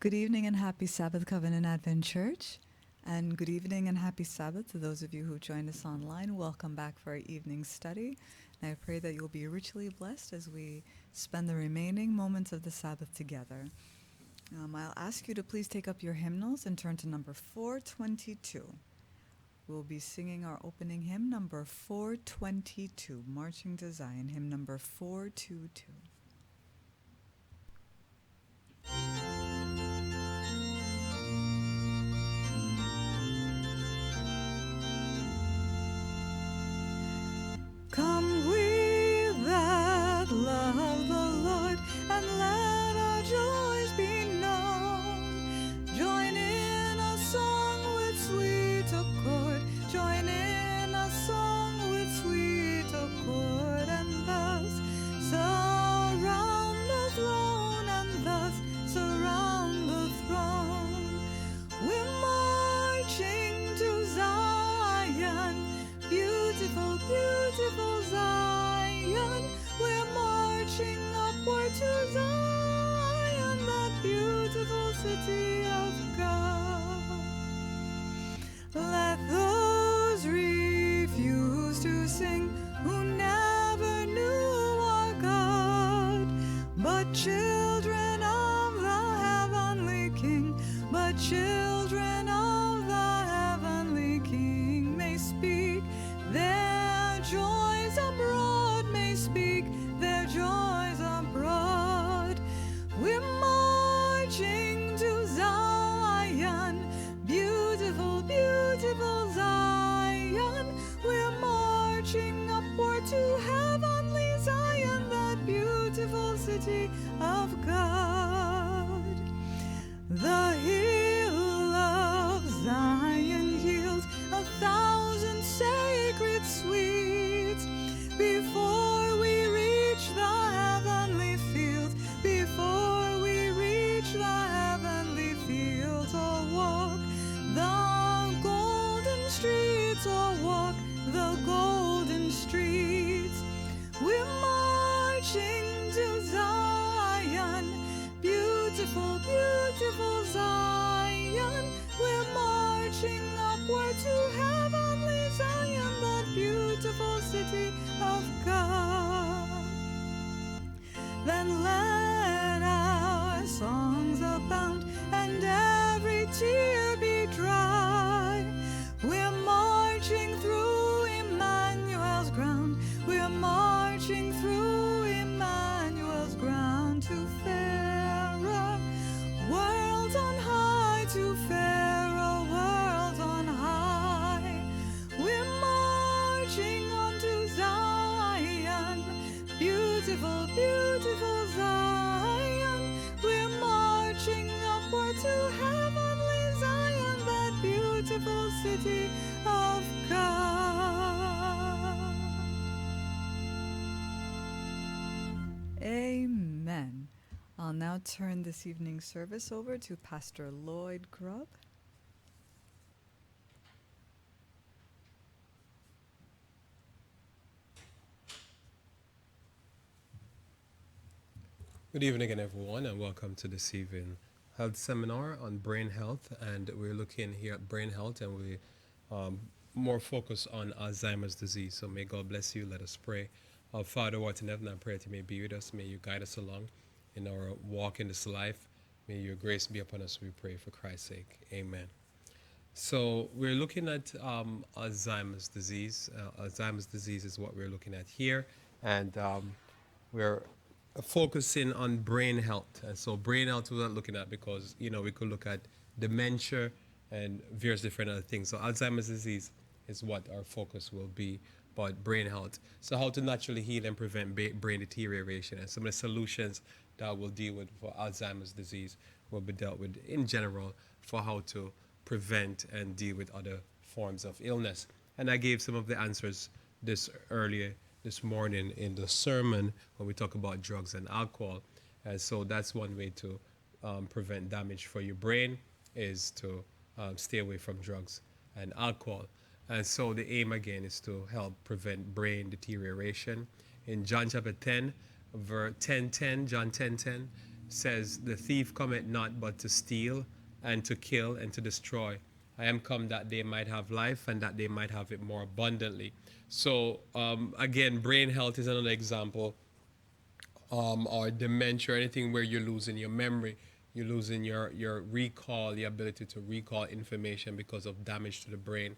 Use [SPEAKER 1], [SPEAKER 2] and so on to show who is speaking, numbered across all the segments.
[SPEAKER 1] Good evening and happy Sabbath, Covenant Advent Church. And good evening and happy Sabbath to those of you who joined us online. Welcome back for our evening study. And I pray that you'll be richly blessed as we spend the remaining moments of the Sabbath together. I'll ask you to please take up your hymnals and turn to number 422. We'll be singing our opening hymn, number 422, Marching to Zion, hymn number 422. Come we that love the Lord, and let our joys be known. Join in a song with sweet accord, join in a song with sweet accord, and thus surround the throne, and thus surround the throne. We're marching to Zion, beautiful, beautiful Zion. We're marching upward to Zion, that beautiful city of God. Let those refuse to sing who never knew our God, but children of the heavenly King, but children of the heavenly King may speak their joys abroad, may speak their joys abroad. We're marching to Zion, beautiful, beautiful Zion. We're marching upward to heavenly Zion, that beautiful city of God. The hill of Zion yields 1,000 sacred sweets before we reach the heavenly fields, before we reach the heavenly fields, or walk the golden streets, or walk the golden streets. We're marching to Zion, beautiful, beautiful Zion. We're marching upward to heavenly Zion, that beautiful city of God. Then let our songs abound and every tear be dry. We're marching through Emmanuel's ground. We're marching through Emmanuel's ground to fairer worlds on high, to fairer worlds on high. We're marching on to Zion, beautiful, beautiful Zion. We're marching upward to heavenly Zion, that beautiful city of God. Amen. I'll now turn this evening's service over to Pastor Lloyd Grubb.
[SPEAKER 2] Good evening again, everyone, and welcome to this evening health seminar on brain health. And we're looking here at brain health, and we more focus on Alzheimer's disease. So may God bless you. Let us pray. Our Father, who art in heaven, I pray that you may be with us. May you guide us along in our walk in this life. May your grace be upon us, we pray, for Christ's sake. Amen. So we're looking at Alzheimer's disease. Alzheimer's disease is what we're looking at here, and we're focusing on brain health. And so brain health we're not looking at because we could look at dementia and various different other things. So Alzheimer's disease is what our focus will be, but brain health. So how to naturally heal and prevent brain deterioration, and some of the solutions that we'll deal with for Alzheimer's disease will be dealt with in general for how to prevent and deal with other forms of illness. And I gave some of the answers this morning in the sermon when we talk about drugs and alcohol. And so that's one way to prevent damage for your brain, is to stay away from drugs and alcohol. And so the aim again is to help prevent brain deterioration. In John chapter 10, verse 10:10, John 10:10, says, "The thief cometh not but to steal and to kill and to destroy. I am come that they might have life and that they might have it more abundantly." So, again, brain health is another example, or dementia, or anything where you're losing your memory, you're losing your recall, the ability to recall information because of damage to the brain,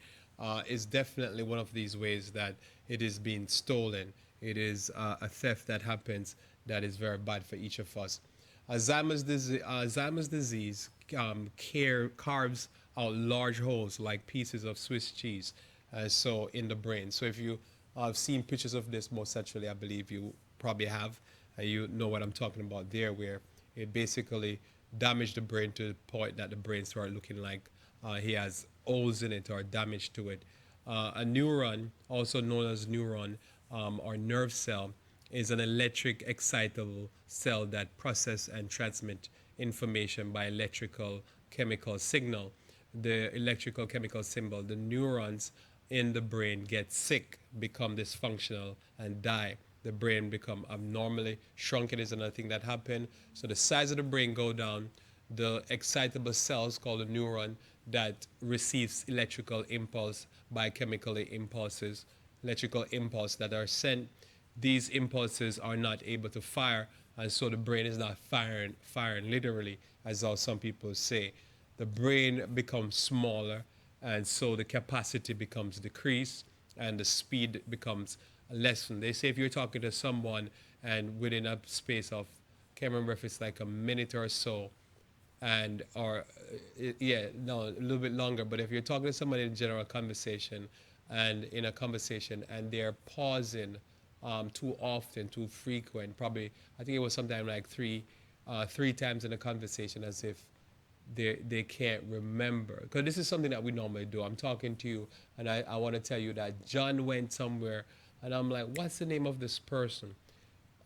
[SPEAKER 2] is definitely one of these ways that it is being stolen. It is a theft that happens that is very bad for each of us. Alzheimer's disease carves out large holes like pieces of Swiss cheese, so in the brain. So if you have seen pictures of this, most actually, I believe you probably have, you know what I'm talking about there, where it basically damaged the brain to the point that the brain started looking like he has holes in it or damage to it. A neuron, also known as neuron, or nerve cell, is an electric excitable cell that process and transmit information by electrical chemical signal. The electrical chemical symbol, the neurons in the brain get sick, become dysfunctional, and die. The brain become abnormally shrunken is another thing that happen. So the size of the brain go down. The excitable cells called a neuron that receives electrical impulse by chemical impulses, electrical impulse that are sent. These impulses are not able to fire, and so the brain is not firing literally, as all some people say. The brain becomes smaller, and so the capacity becomes decreased, and the speed becomes lessened. They say if you're talking to someone, and within a space of, can't remember if it's like a minute or so, and or yeah, no, a little bit longer, but if you're talking to somebody in general conversation, and in a conversation, and they're pausing too often, too frequent, probably I think it was sometime like three times in a conversation, as if they can't remember, because this is something that we normally do. I'm talking to you, and I want to tell you that John went somewhere, and I'm like, what's the name of this person?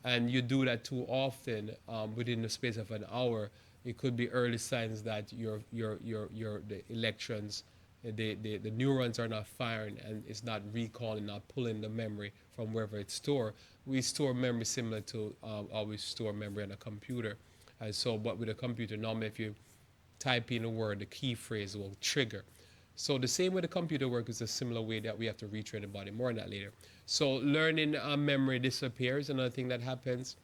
[SPEAKER 2] And you do that too often, within the space of an hour, it could be early signs that your the electrons, the neurons are not firing, and it's not recalling, not pulling the memory from wherever it's stored. We store memory similar to how we store memory on a computer. And so, but with a computer, normally if you type in a word, the key phrase will trigger. So the same way the computer works is a similar way that we have to retrain the body. More on that later. So learning memory disappears. Another thing that happens,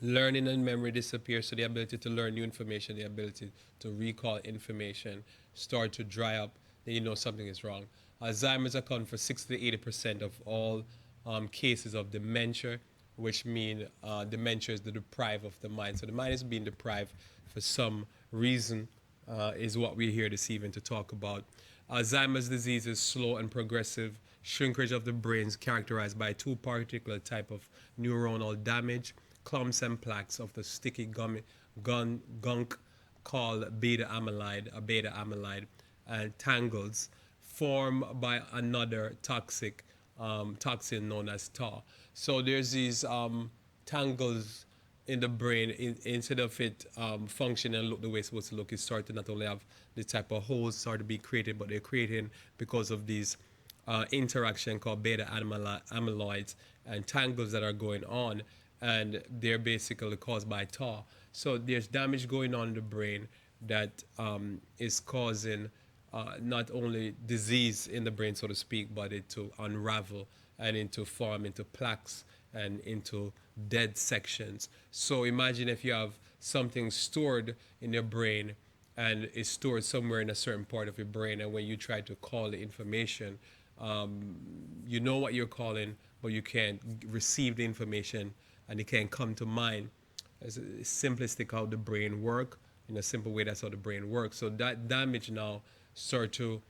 [SPEAKER 2] learning and memory disappears. So the ability to learn new information, the ability to recall information start to dry up. Then you know something is wrong. Alzheimer's account for 60 to 80% of all cases of dementia, which mean dementia is the deprive of the mind. So the mind is being deprived for some reason, is what we're here this evening to talk about. Alzheimer's disease is slow and progressive shrinkage of the brains characterized by two particular type of neuronal damage, clumps and plaques of the sticky gunk called beta amyloid or beta amyloid, and tangles formed by another toxin known as tau. So there's these tangles in the brain. Instead of it functioning and look the way it's supposed to look, it started to not only have the type of holes start to be created, but they're creating because of these interaction called beta amyloids and tangles that are going on, and they're basically caused by tau. So there's damage going on in the brain that is causing not only disease in the brain, so to speak, but it to unravel and into form into plaques and into dead sections. So imagine if you have something stored in your brain, and it's stored somewhere in a certain part of your brain, and when you try to call the information, you know what you're calling, but you can't receive the information, and it can't come to mind. It's simplistic how the brain works. In a simple way, that's how the brain works. So that damage now start to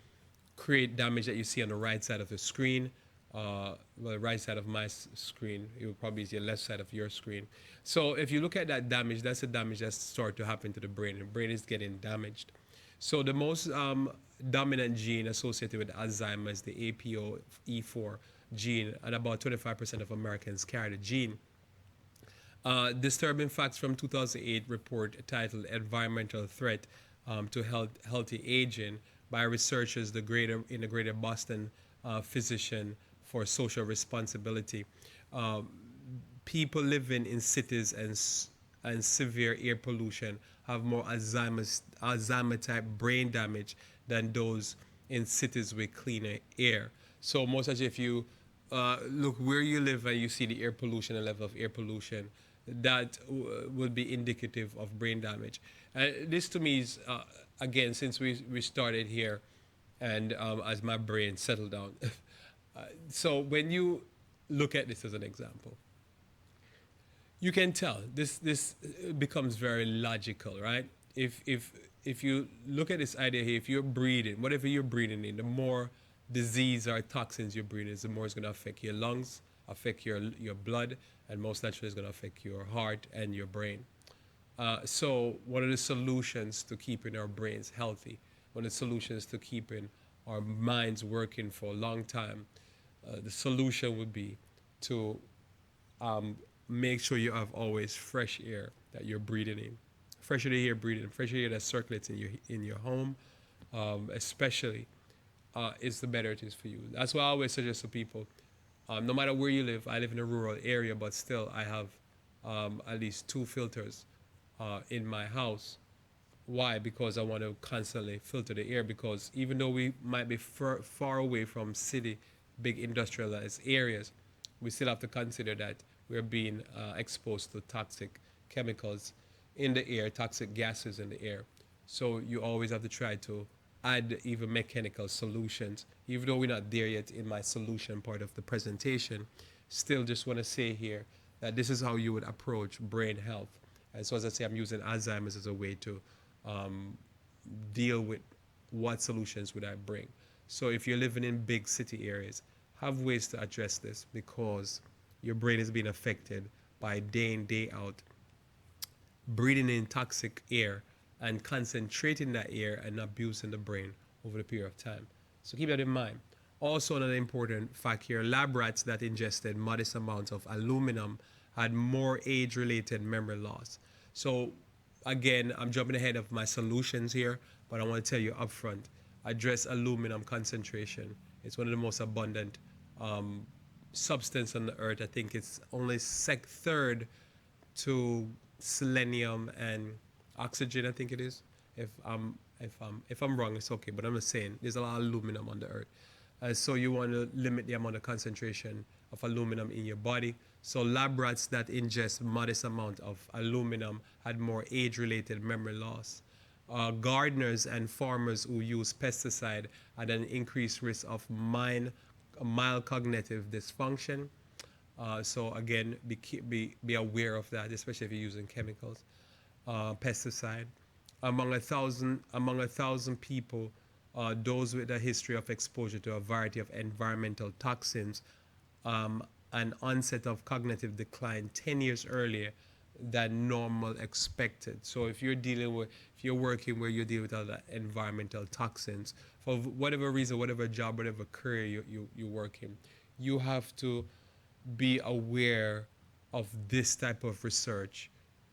[SPEAKER 2] create damage that you see on the right side of the screen. Well, the right side of my screen, it will probably be the left side of your screen. So if you look at that damage, that's the damage that starts to happen to the brain. The brain is getting damaged. So the most dominant gene associated with Alzheimer's is the APOE4 gene, and about 25% of Americans carry the gene. Disturbing facts from 2008 report titled "Environmental Threat to Healthy Aging" by researchers in the Greater Boston Physician for Social Responsibility. People living in cities and and severe air pollution have more Alzheimer type brain damage than those in cities with cleaner air. So most as if you look where you live and you see the air pollution, the level of air pollution, that would be indicative of brain damage. And this to me is, again, since we started here, and as my brain settled down. So when you look at this as an example, you can tell this becomes very logical, right? If you look at this idea here, if you're breathing, whatever you're breathing in, the more disease or toxins you're breathing, the more it's going to affect your lungs, affect your blood, and most naturally, it's going to affect your heart and your brain. So one of the solutions to keeping our brains healthy, one of the solutions to keeping our minds working for a long time, the solution would be to um, make sure you have always fresh air that you're breathing in. Fresh air you're breathing in, fresh air that circulates in your home, especially, is the better it is for you. That's why I always suggest to people, no matter where you live, I live in a rural area, but still I have at least two filters in my house. Why? Because I want to constantly filter the air. Because even though we might be far away from city, big industrialized areas, we still have to consider that we're being exposed to toxic chemicals in the air, toxic gases in the air. So you always have to try to add even mechanical solutions. Even though we're not there yet in my solution part of the presentation, still just want to say here that this is how you would approach brain health. And so as I say, I'm using Alzheimer's as a way to um, deal with what solutions would I bring. So if you're living in big city areas, have ways to address this because your brain is being affected by day in, day out, breathing in toxic air and concentrating that air and abusing the brain over the period of time. So keep that in mind. Also, another important fact here, lab rats that ingested modest amounts of aluminum had more age-related memory loss. So again, I'm jumping ahead of my solutions here, but I want to tell you upfront, address aluminum concentration. It's one of the most abundant um, substance on the earth. I think it's only third to selenium and oxygen. I think it is. If I'm wrong, it's okay. But I'm just saying there's a lot of aluminum on the earth. So you want to limit the amount of concentration of aluminum in your body. So lab rats that ingest modest amount of aluminum had more age-related memory loss. Gardeners and farmers who use pesticide had an increased risk of mild cognitive dysfunction. So again, be aware of that, especially if you're using chemicals, pesticide. Among a thousand people, those with a history of exposure to a variety of environmental toxins, um, an onset of cognitive decline 10 years earlier than normal expected. So if you're working where you deal with other environmental toxins, for whatever reason, whatever job, whatever career you work in, you have to be aware of this type of research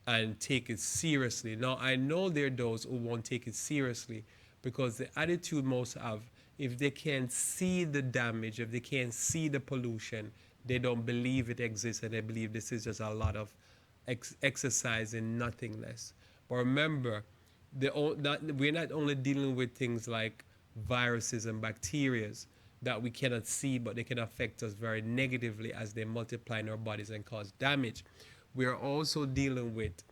[SPEAKER 2] and take it seriously. Now, I know there are those who won't take it seriously because the attitude most have, if they can't see the damage, if they can't see the pollution, they don't believe it exists and they believe this is just a lot of exercise in nothingness. But remember, we're not only dealing with things like viruses and bacteria that we cannot see, but they can affect us very negatively as they multiply in our bodies and cause damage. We are also dealing with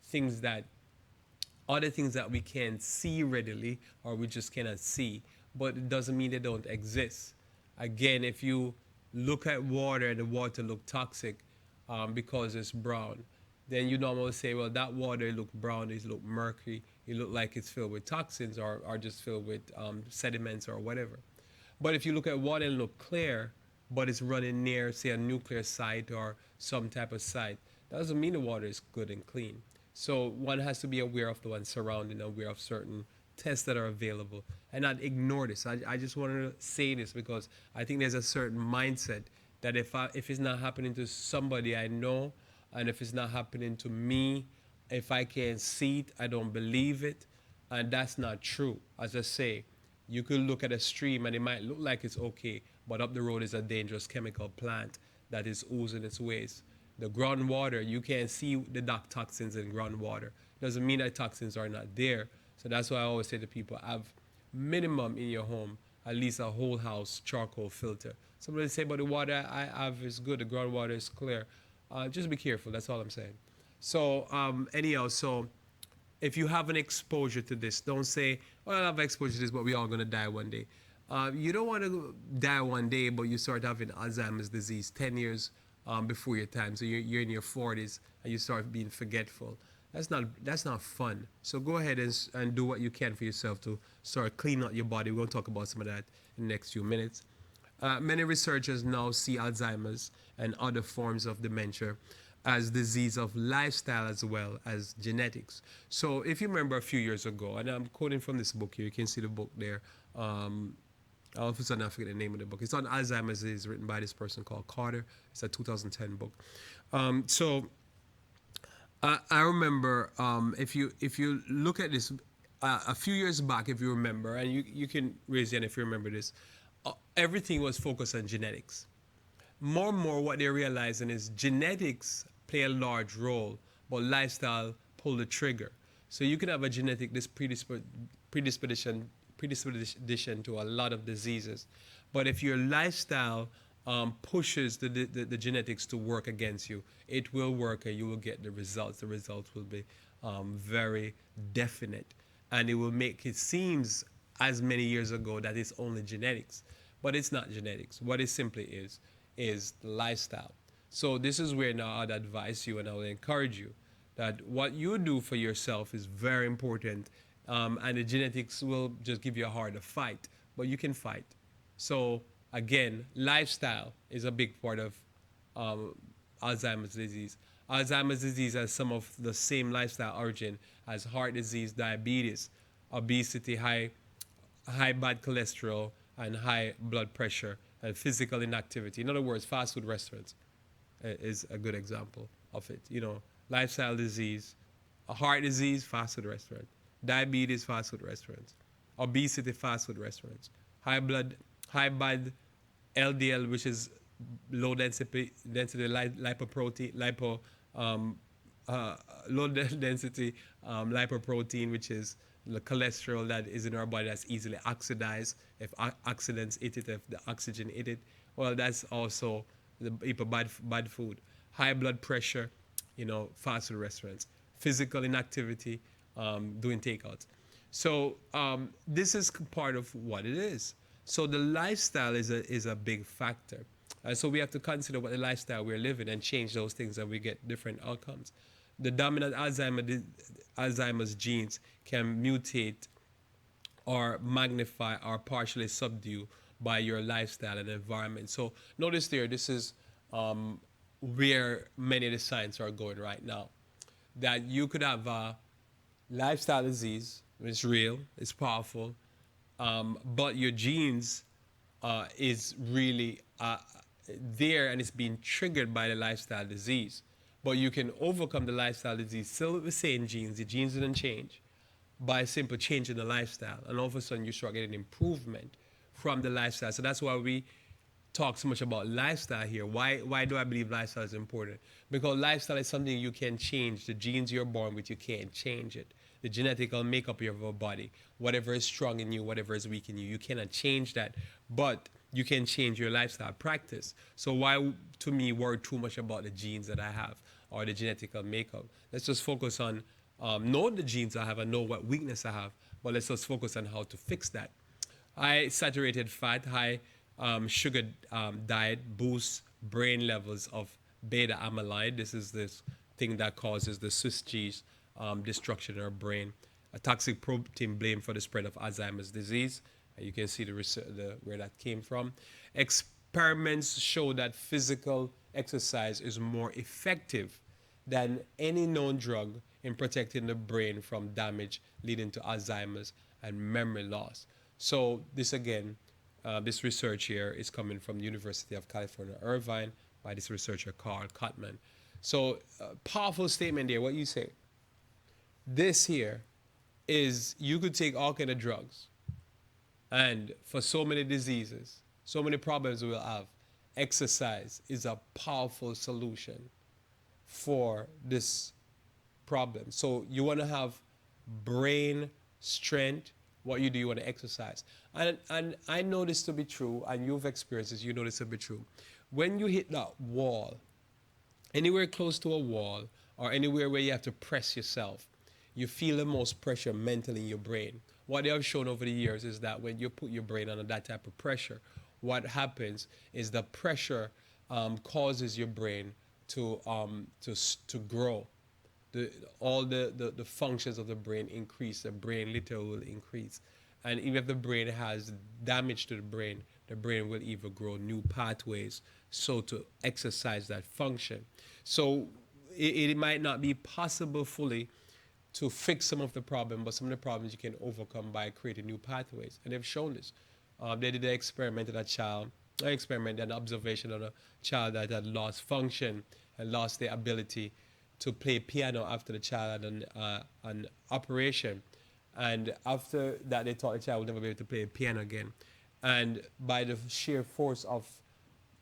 [SPEAKER 2] things that other things that we can't see readily or we just cannot see, but it doesn't mean they don't exist. Again, if you look at water and the water look toxic because it's brown, then you normally say, well, that water look brown, it look murky, it look like it's filled with toxins or just filled with sediments or whatever. But if you look at water and look clear, but it's running near, say, a nuclear site or some type of site, that doesn't mean the water is good and clean. So one has to be aware of the one surrounding, aware of certain tests that are available, and not ignore this. I just wanted to say this because I think there's a certain mindset that if it's not happening to somebody I know, and if it's not happening to me, if I can't see it, I don't believe it, and that's not true. As I say, you could look at a stream and it might look like it's okay, but up the road is a dangerous chemical plant that is oozing its waste. The groundwater, you can't see the toxins in groundwater. Doesn't mean that toxins are not there. So that's why I always say to people, have minimum in your home, at least a whole house charcoal filter. Somebody say, but the water I have is good, the groundwater is clear. Just be careful, that's all I'm saying. So anyhow, so if you have an exposure to this, don't say, well, I have exposure to this, but we're all going to die one day. You don't want to die one day, but you start having Alzheimer's disease 10 years before your time. So you're in your 40s and you start being forgetful. That's not fun. So go ahead and do what you can for yourself to start cleaning out your body. We're going to talk about some of that in the next few minutes. Many researchers now see Alzheimer's and other forms of dementia as disease of lifestyle as well as genetics. So if you remember a few years ago, and I'm quoting from this book here, you can see the book there. All of a sudden I forget the name of the book. It's on Alzheimer's disease, written by this person called Carter. It's a 2010 book. I remember if you look at this a few years back, if you remember, and you can raise your hand if you remember this, everything was focused on genetics. More and more, what they're realizing is genetics play a large role, but lifestyle pull the trigger. So you can have a genetic predisposition to a lot of diseases, but if your lifestyle pushes the genetics to work against you, it will work and you will get the results. The results will be very definite, and it will make it seems as many years ago that it's only genetics, but it's not genetics. What it simply is lifestyle. So this is where now I'd advise you and I would encourage you that what you do for yourself is very important, and the genetics will just give you a harder fight, but you can fight. So again, lifestyle is a big part of um, Alzheimer's disease. Alzheimer's disease has some of the same lifestyle origin as heart disease, diabetes, obesity, high bad cholesterol, and high blood pressure, and physical inactivity. In other words, fast food restaurants is a good example of it. Lifestyle disease, a heart disease, fast food restaurant, diabetes, fast food restaurants, obesity, fast food restaurants, high bad LDL, which is low density lipoprotein, low density lipoprotein, which is the cholesterol that is in our body that's easily oxidized if oxidants eat it, if the oxygen eat it. Well, that's also the bad food. High blood pressure, fast food restaurants. Physical inactivity, doing takeouts. So this is part of what it is. So the lifestyle is a big factor. So we have to consider what the lifestyle we're living and change those things, and we get different outcomes. The dominant Alzheimer's genes can mutate or magnify or partially subdue by your lifestyle and environment. So notice there, this is where many of the science are going right now. That you could have a lifestyle disease, it's real, it's powerful, but your genes is really there and it's being triggered by the lifestyle disease. But you can overcome the lifestyle disease still with the same genes. The genes didn't change by simply changing the lifestyle. And all of a sudden you start getting improvement from the lifestyle. So that's why we talk so much about lifestyle here. Why do I believe lifestyle is important? Because lifestyle is something you can change. The genes you're born with, you can't change it. The genetical makeup of your body, whatever is strong in you, whatever is weak in you, you cannot change that. But you can change your lifestyle practice. So why, to me, worry too much about the genes that I have or the genetical makeup? Let's just focus on know the genes I have and know what weakness I have, but let's just focus on how to fix that. High saturated fat, high sugar diet boosts brain levels of beta amyloid. This is this thing that causes the Swiss cheese destruction in our brain. A toxic protein blamed for the spread of Alzheimer's disease. You can see where that came from. Experiments show that physical exercise is more effective than any known drug in protecting the brain from damage leading to Alzheimer's and memory loss. So this again, this research here is coming from the University of California, Irvine, by this researcher Carl Kottman. So powerful statement there. What you say? This here is you could take all kind of drugs, and for so many diseases, so many problems we'll have, exercise is a powerful solution. for this problem. So you want to have brain strength. What you do, you want to exercise. And I know this to be true, and you've experienced this, you know this to be true. When you hit that wall, anywhere close to a wall or anywhere where you have to press yourself, you feel the most pressure mentally in your brain. What they have shown over the years is that when you put your brain under that type of pressure, what happens is the pressure causes your brain to grow. The functions of the brain increase. The brain literally will increase. And even if the brain has damage to the brain will even grow new pathways so to exercise that function. So it might not be possible fully to fix some of the problem, but some of the problems you can overcome by creating new pathways. And they've shown this. They did an experiment on a child, an observation on a child that had lost function and lost their ability to play piano after the child had an operation. And after that, they thought the child would never be able to play piano again. And by the sheer force of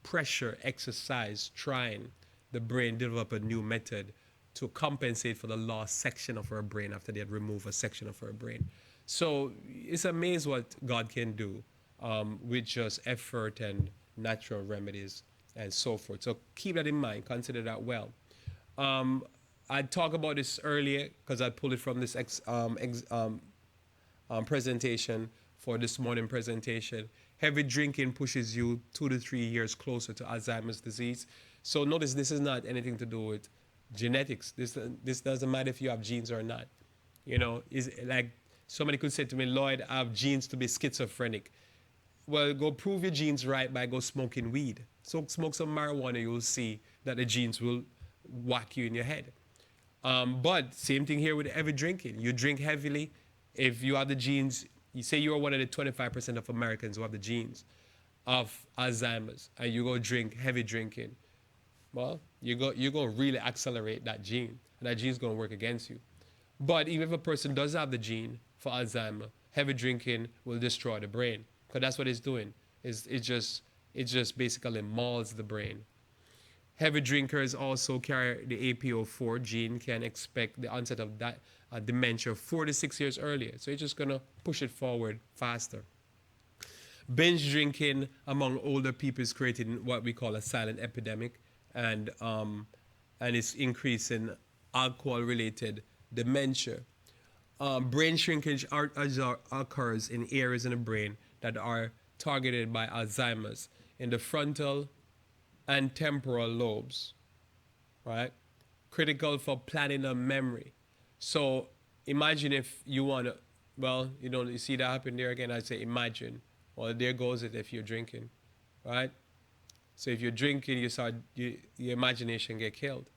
[SPEAKER 2] pressure, exercise, trying, the brain developed a new method to compensate for the lost section of her brain after they had removed a section of her brain. So it's amazing what God can do with just effort and natural remedies and so forth. So keep that in mind, consider that well. I talked about this earlier because I pulled it from this presentation for this morning presentation. Heavy drinking pushes you 2 to 3 years closer to Alzheimer's disease. So notice this is not anything to do with genetics. This doesn't matter if you have genes or not. You know, is like somebody could say to me, Lloyd, I have genes to be schizophrenic. Well, go prove your genes right by go smoking weed. So smoke some marijuana, you'll see that the genes will whack you in your head. But same thing here with heavy drinking. You drink heavily. If you have the genes, you say you are one of the 25% of Americans who have the genes of Alzheimer's, and you go drink heavy drinking, well, you're going to really accelerate that gene, and that gene's going to work against you. But even if a person does have the gene for Alzheimer, heavy drinking will destroy the brain, because that's what it's doing. It just basically mauls the brain. Heavy drinkers also carry the APO4 gene, can expect the onset of that dementia 4 to 6 years earlier. So it's just going to push it forward faster. Binge drinking among older people is creating what we call a silent epidemic, and it's increasing alcohol-related dementia. Brain shrinkage occurs in areas in the brain that are targeted by Alzheimer's in the frontal and temporal lobes, right? Critical for planning and memory. So imagine if you want to, well, you see that happen there again. I say imagine. Well, there goes it if you're drinking, right? So if you're drinking, your imagination get killed.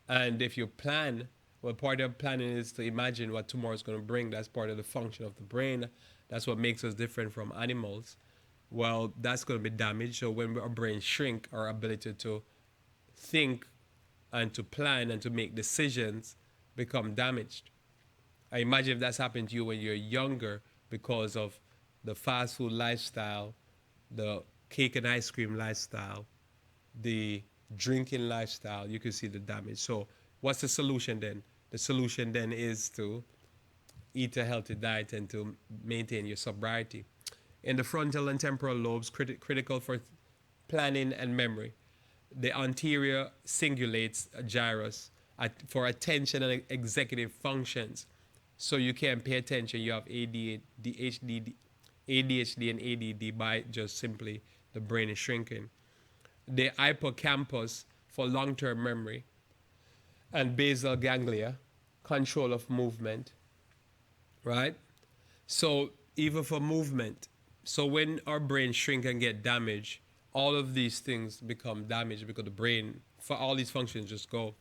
[SPEAKER 2] And if you plan, well, part of planning is to imagine what tomorrow is going to bring. That's part of the function of the brain. That's what makes us different from animals. Well, that's going to be damaged. So when our brain shrink, our ability to think and to plan and to make decisions become damaged. I imagine if that's happened to you when you're younger because of the fast food lifestyle, the cake and ice cream lifestyle, the drinking lifestyle, you can see the damage. So what's the solution then? The solution then is to eat a healthy diet and to maintain your sobriety. In the frontal and temporal lobes, critical for planning and memory. The anterior cingulates gyrus for attention and executive functions. So you can pay attention. You have ADHD and ADD by just simply the brain is shrinking. The hippocampus for long-term memory, and basal ganglia, control of movement, right? So even for movement, so when our brain shrink and get damaged, all of these things become damaged because the brain, for all these functions, just go.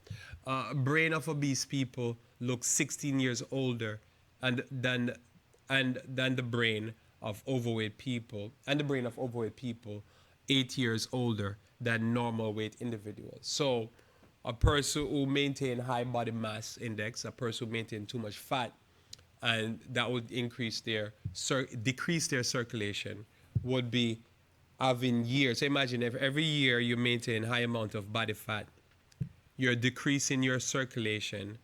[SPEAKER 2] Brain of obese people looks 16 years older than the brain of overweight people, and the brain of overweight people 8 years older than normal weight individuals. So a person who maintain high body mass index, a person who maintain too much fat, and that would decrease their circulation, would be having years. So imagine if every year you maintain high amount of body fat, you're decreasing your circulation,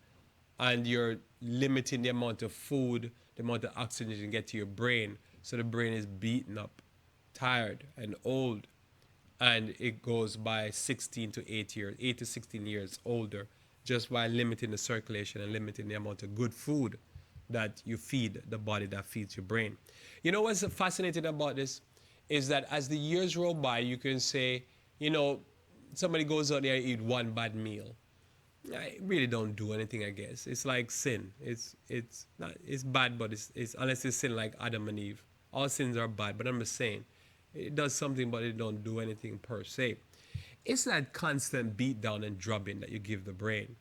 [SPEAKER 2] and you're limiting the amount of food, the amount of oxygen you get to your brain. So the brain is beaten up, tired, and old. And it goes by 16 to 8 years, 8 to 16 years older, just by limiting the circulation and limiting the amount of good food that you feed the body that feeds your brain. You know what's fascinating about this is that as the years roll by, you can say, you know, somebody goes out there and eat one bad meal. I really don't do anything. I guess it's like sin. It's not it's bad, but it's unless it's sin like Adam and Eve. All sins are bad, but I'm just saying it does something, but it don't do anything per se. It's that constant beat down and drubbing that you give the brain.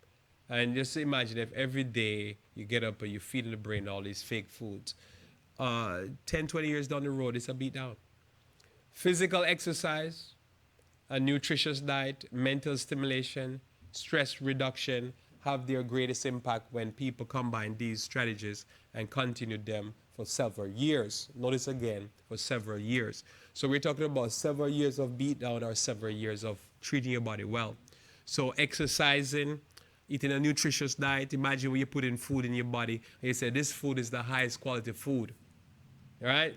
[SPEAKER 2] And just imagine if every day you get up and you feed the brain all these fake foods. 10, 20 years down the road, it's a beat down. Physical exercise, a nutritious diet, mental stimulation, stress reduction have their greatest impact when people combine these strategies and continue them for several years. Notice again, for several years. So we're talking about several years of beatdown or several years of treating your body well. So exercising, eating a nutritious diet. Imagine when you put in food in your body and you say this food is the highest quality food. All right?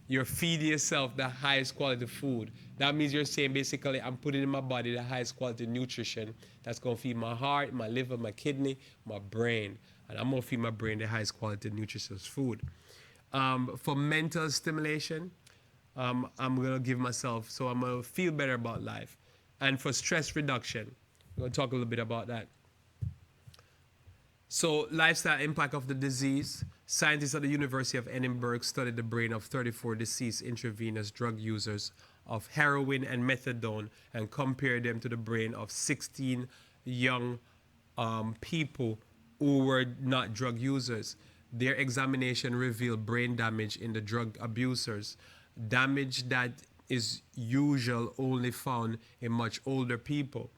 [SPEAKER 2] You're feeding yourself the highest quality food. That means you're saying basically, I'm putting in my body the highest quality nutrition that's going to feed my heart, my liver, my kidney, my brain. And I'm going to feed my brain the highest quality nutritious food. For mental stimulation, I'm going to give myself, so I'm going to feel better about life. And for stress reduction, we're going to talk a little bit about that. So, lifestyle impact of the disease. Scientists at the University of Edinburgh studied the brain of 34 deceased intravenous drug users of heroin and methadone and compared them to the brain of 16 young people who were not drug users. Their examination revealed brain damage in the drug abusers, damage that is usual only found in much older people.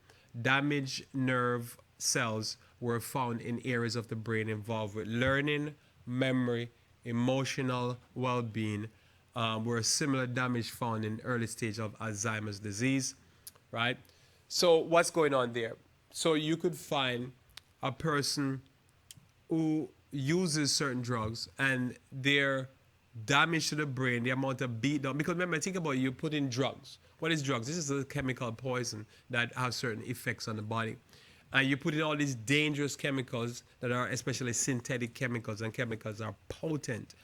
[SPEAKER 2] Damaged nerve cells were found in areas of the brain involved with learning, memory, emotional well-being, where similar damage found in early stage of Alzheimer's disease, right? So what's going on there? So you could find a person who uses certain drugs and their damage to the brain, the amount of beat down. Because remember, think about it, you put in drugs. What is drugs? This is a chemical poison that has certain effects on the body. And you put in all these dangerous chemicals that are especially synthetic chemicals, and chemicals are potent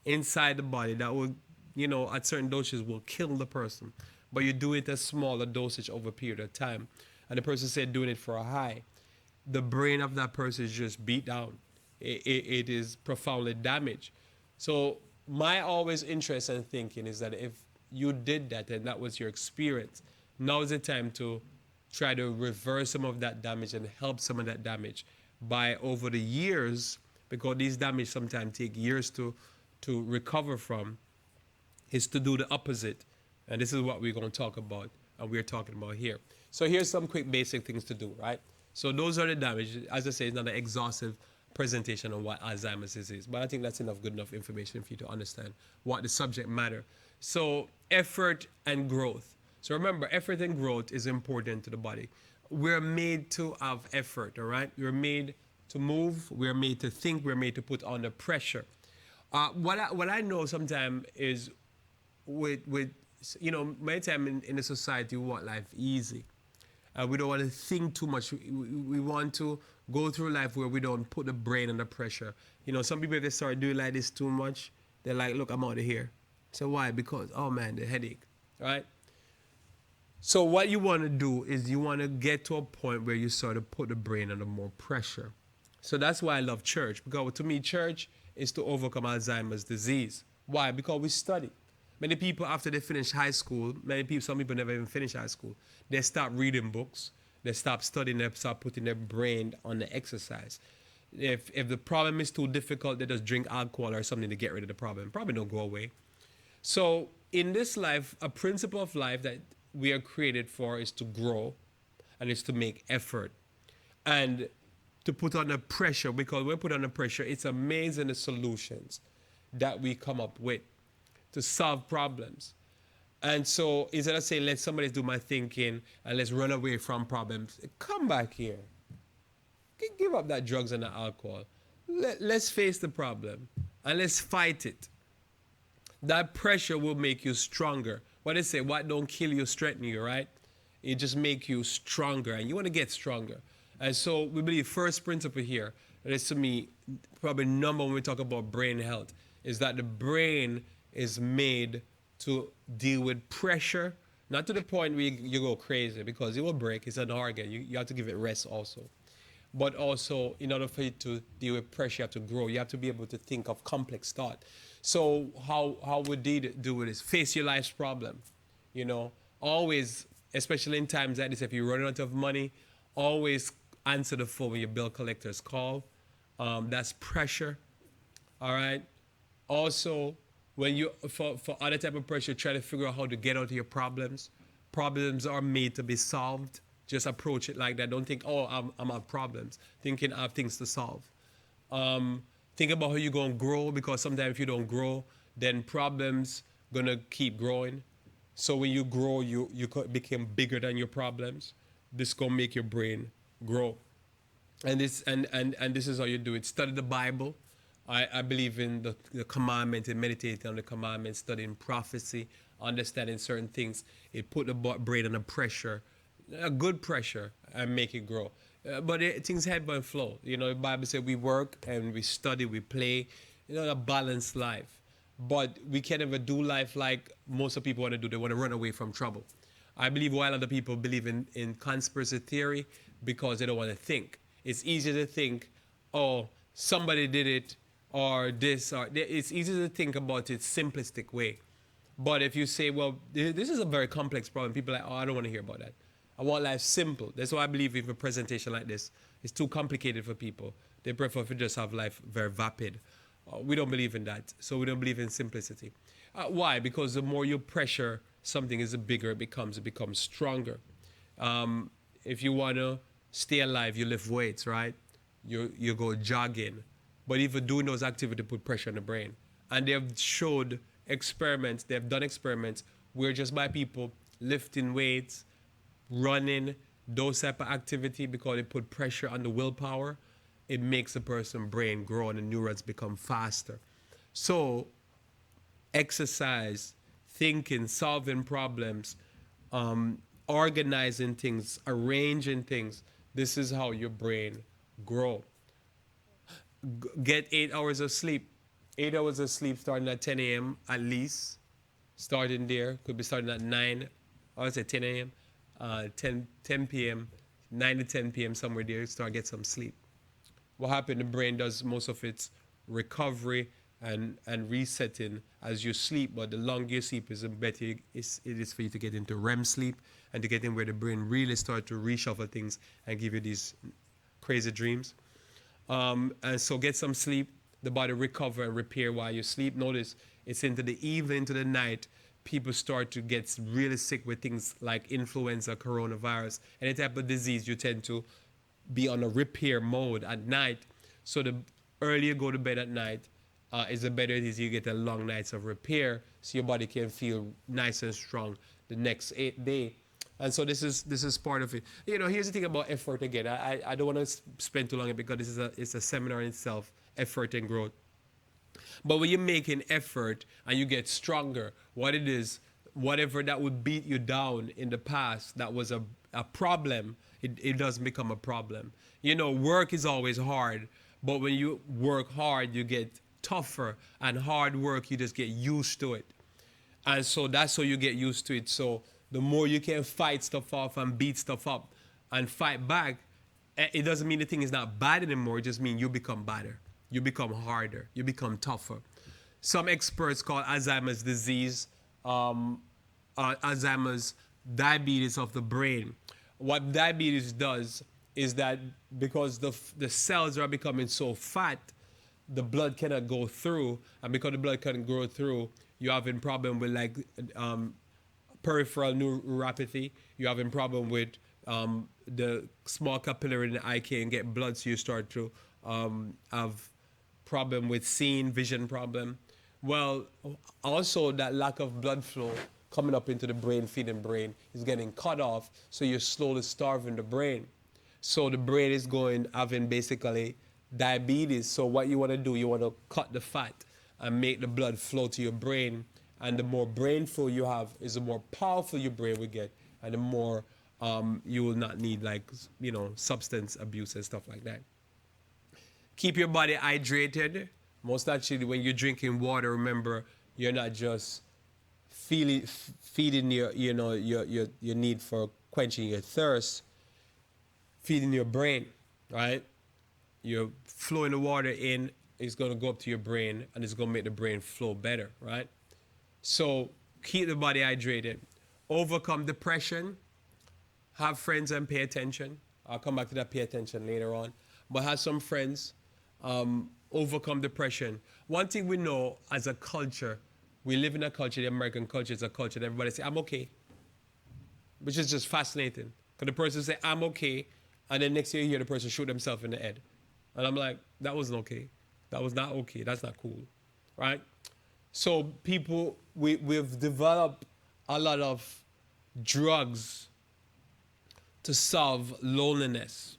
[SPEAKER 2] inside the body that will, you know, at certain doses will kill the person. But you do it at smaller dosage over a period of time. And the person said doing it for a high. The brain of that person is just beat down. It is profoundly damaged. So my always interest in thinking is that if you did that and that was your experience, now is the time to try to reverse some of that damage and help some of that damage by over the years, because these damage sometimes take years to recover from, is to do the opposite. And this is what we're going to talk about and we're talking about here. So here's some quick basic things to do, right? So those are the damage. As I say, it's not an exhaustive presentation on what Alzheimer's disease is, but I think that's good enough information for you to understand what the subject matter. So effort and growth. So remember, effort and growth is important to the body. We're made to have effort, all right? We're made to move, we're made to think, we're made to put under pressure. What I know sometimes is with you know, many times in the society we want life easy. We don't want to think too much. We want to go through life where we don't put the brain under pressure. You know, some people, if they start doing like this too much, they're like, look, I'm out of here. So why? Because, oh man, the headache, right? So what you want to do is you want to get to a point where you sort of put the brain under more pressure. So that's why I love church, because to me, church is to overcome Alzheimer's disease. Why? Because we study. Many people, after they finish high school, some people never even finish high school, they stop reading books, they stop studying, they start putting their brain on the exercise. If the problem is too difficult, they just drink alcohol or something to get rid of the problem. Probably don't go away. So in this life, a principle of life that we are created for is to grow, and it's to make effort and to put under pressure, because when we put under pressure, it's amazing the solutions that we come up with to solve problems. And so instead of saying, let somebody do my thinking and let's run away from problems, come back here. Give up that drugs and the alcohol. Let's face the problem and let's fight it. That pressure will make you stronger. What they say, what don't kill you, strengthen you, right? It just make you stronger, and you want to get stronger. And so we believe first principle here, that is to me probably number when we talk about brain health, is that the brain is made to deal with pressure, not to the point where you go crazy because it will break. It's an organ. You have to give it rest also. But also, in order for you to deal with pressure, you have to grow. You have to be able to think of complex thought. So how would they do with this? Face your life's problem. You know, always, especially in times like this, if you run out of money, always answer the phone when your bill collectors call. That's pressure. All right. Also, when you for other type of pressure, try to figure out how to get out of your problems. Problems are made to be solved. Just approach it like that. Don't think, oh, I'm have problems. Thinking I have things to solve. Think about how you're going to grow, because sometimes if you don't grow, then problems going to keep growing. So when you grow, you become bigger than your problems. This going to make your brain grow. And this is how you do it. Study the Bible. I believe in the commandment and meditating on the commandment, studying prophecy, understanding certain things. It put the brain under pressure, a good pressure, and make it grow. But things ebb and flow. You know, the Bible says we work and we study, we play, you know, a balanced life. But we can't ever do life like most of people want to do. They want to run away from trouble. I believe while other people believe in conspiracy theory because they don't want to think. It's easier to think, oh, somebody did it, or this, or it's easier to think about it simplistic way. But if you say, well, this is a very complex problem, people are like, oh, I don't want to hear about that. I want life simple. That's why I believe if a presentation like this is too complicated for people, they prefer to just have life very vapid. We don't believe in that. So we don't believe in simplicity. Why? Because the more you pressure something, is the bigger it becomes stronger. If you want to stay alive, you lift weights, right? You go jogging. But even doing those activities put pressure on the brain. And they've showed experiments, they've done experiments where just by people lifting weights, running, those type of activity, because it put pressure on the willpower, it makes the person's brain grow and the neurons become faster. So exercise, thinking, solving problems, organizing things, arranging things, this is how your brain grow. Get 8 hours of sleep. 8 hours of sleep starting at 10 a.m. at least. Starting there. Could be starting at 9. I would say 10 a.m. 10 p.m. 9 to 10 p.m. somewhere there. Start get some sleep. What happened? The brain does most of its recovery and resetting as you sleep. But the longer you sleep, is the better it is for you to get into REM sleep and to get in where the brain really start to reshuffle things and give you these crazy dreams. And so get some sleep. The body recover and repair while you sleep. Notice it's into the evening, into the night, people start to get really sick with things like influenza, coronavirus, any type of disease. You tend to be on a repair mode at night. So the earlier you go to bed at night, is the better it is. You get a long nights of repair, so your body can feel nice and strong the next day. And so this is part of it. You know, here's the thing about effort again. I don't want to spend too long because it's a seminar in itself, effort and growth. But when you make an effort and you get stronger, what it is, whatever that would beat you down in the past, that was a problem, it doesn't become a problem. You know, work is always hard, but when you work hard, you get tougher, and hard work, you just get used to it. And so that's how you get used to it. So the more you can fight stuff off and beat stuff up and fight back, it doesn't mean the thing is not bad anymore. It just means you become better. You become harder. You become tougher. Some experts call Alzheimer's disease, Alzheimer's diabetes of the brain. What diabetes does is that because the cells are becoming so fat, the blood cannot go through, and because the blood can't go through, you're having problem with like peripheral neuropathy. You're having problem with the small capillary in the eye can't get blood, so you start to have problem with seeing, vision problem. Well, also that lack of blood flow coming up into the brain, feeding brain, is getting cut off. So you're slowly starving the brain. So the brain is going, having basically diabetes. So what you want to do, you want to cut the fat and make the blood flow to your brain. And the more brain flow you have, is the more powerful your brain will get, and the more you will not need, like, substance abuse and stuff like that. Keep your body hydrated. Most actually, when you're drinking water, remember, you're not just feeding your need for quenching your thirst, feeding your brain, right? You're flowing the water in, it's going to go up to your brain, and it's going to make the brain flow better, right? So keep the body hydrated. Overcome depression. Have friends and pay attention. I'll come back to that pay attention later on. But have some friends. Overcome depression. One thing we know as a culture, we live in a culture, the American culture is a culture that everybody say, I'm okay. Which is just fascinating. Because the person say, I'm okay, and then next year you hear the person shoot themselves in the head. And I'm like, that wasn't okay. That was not okay. That's not cool. Right? So people, we've developed a lot of drugs to solve loneliness.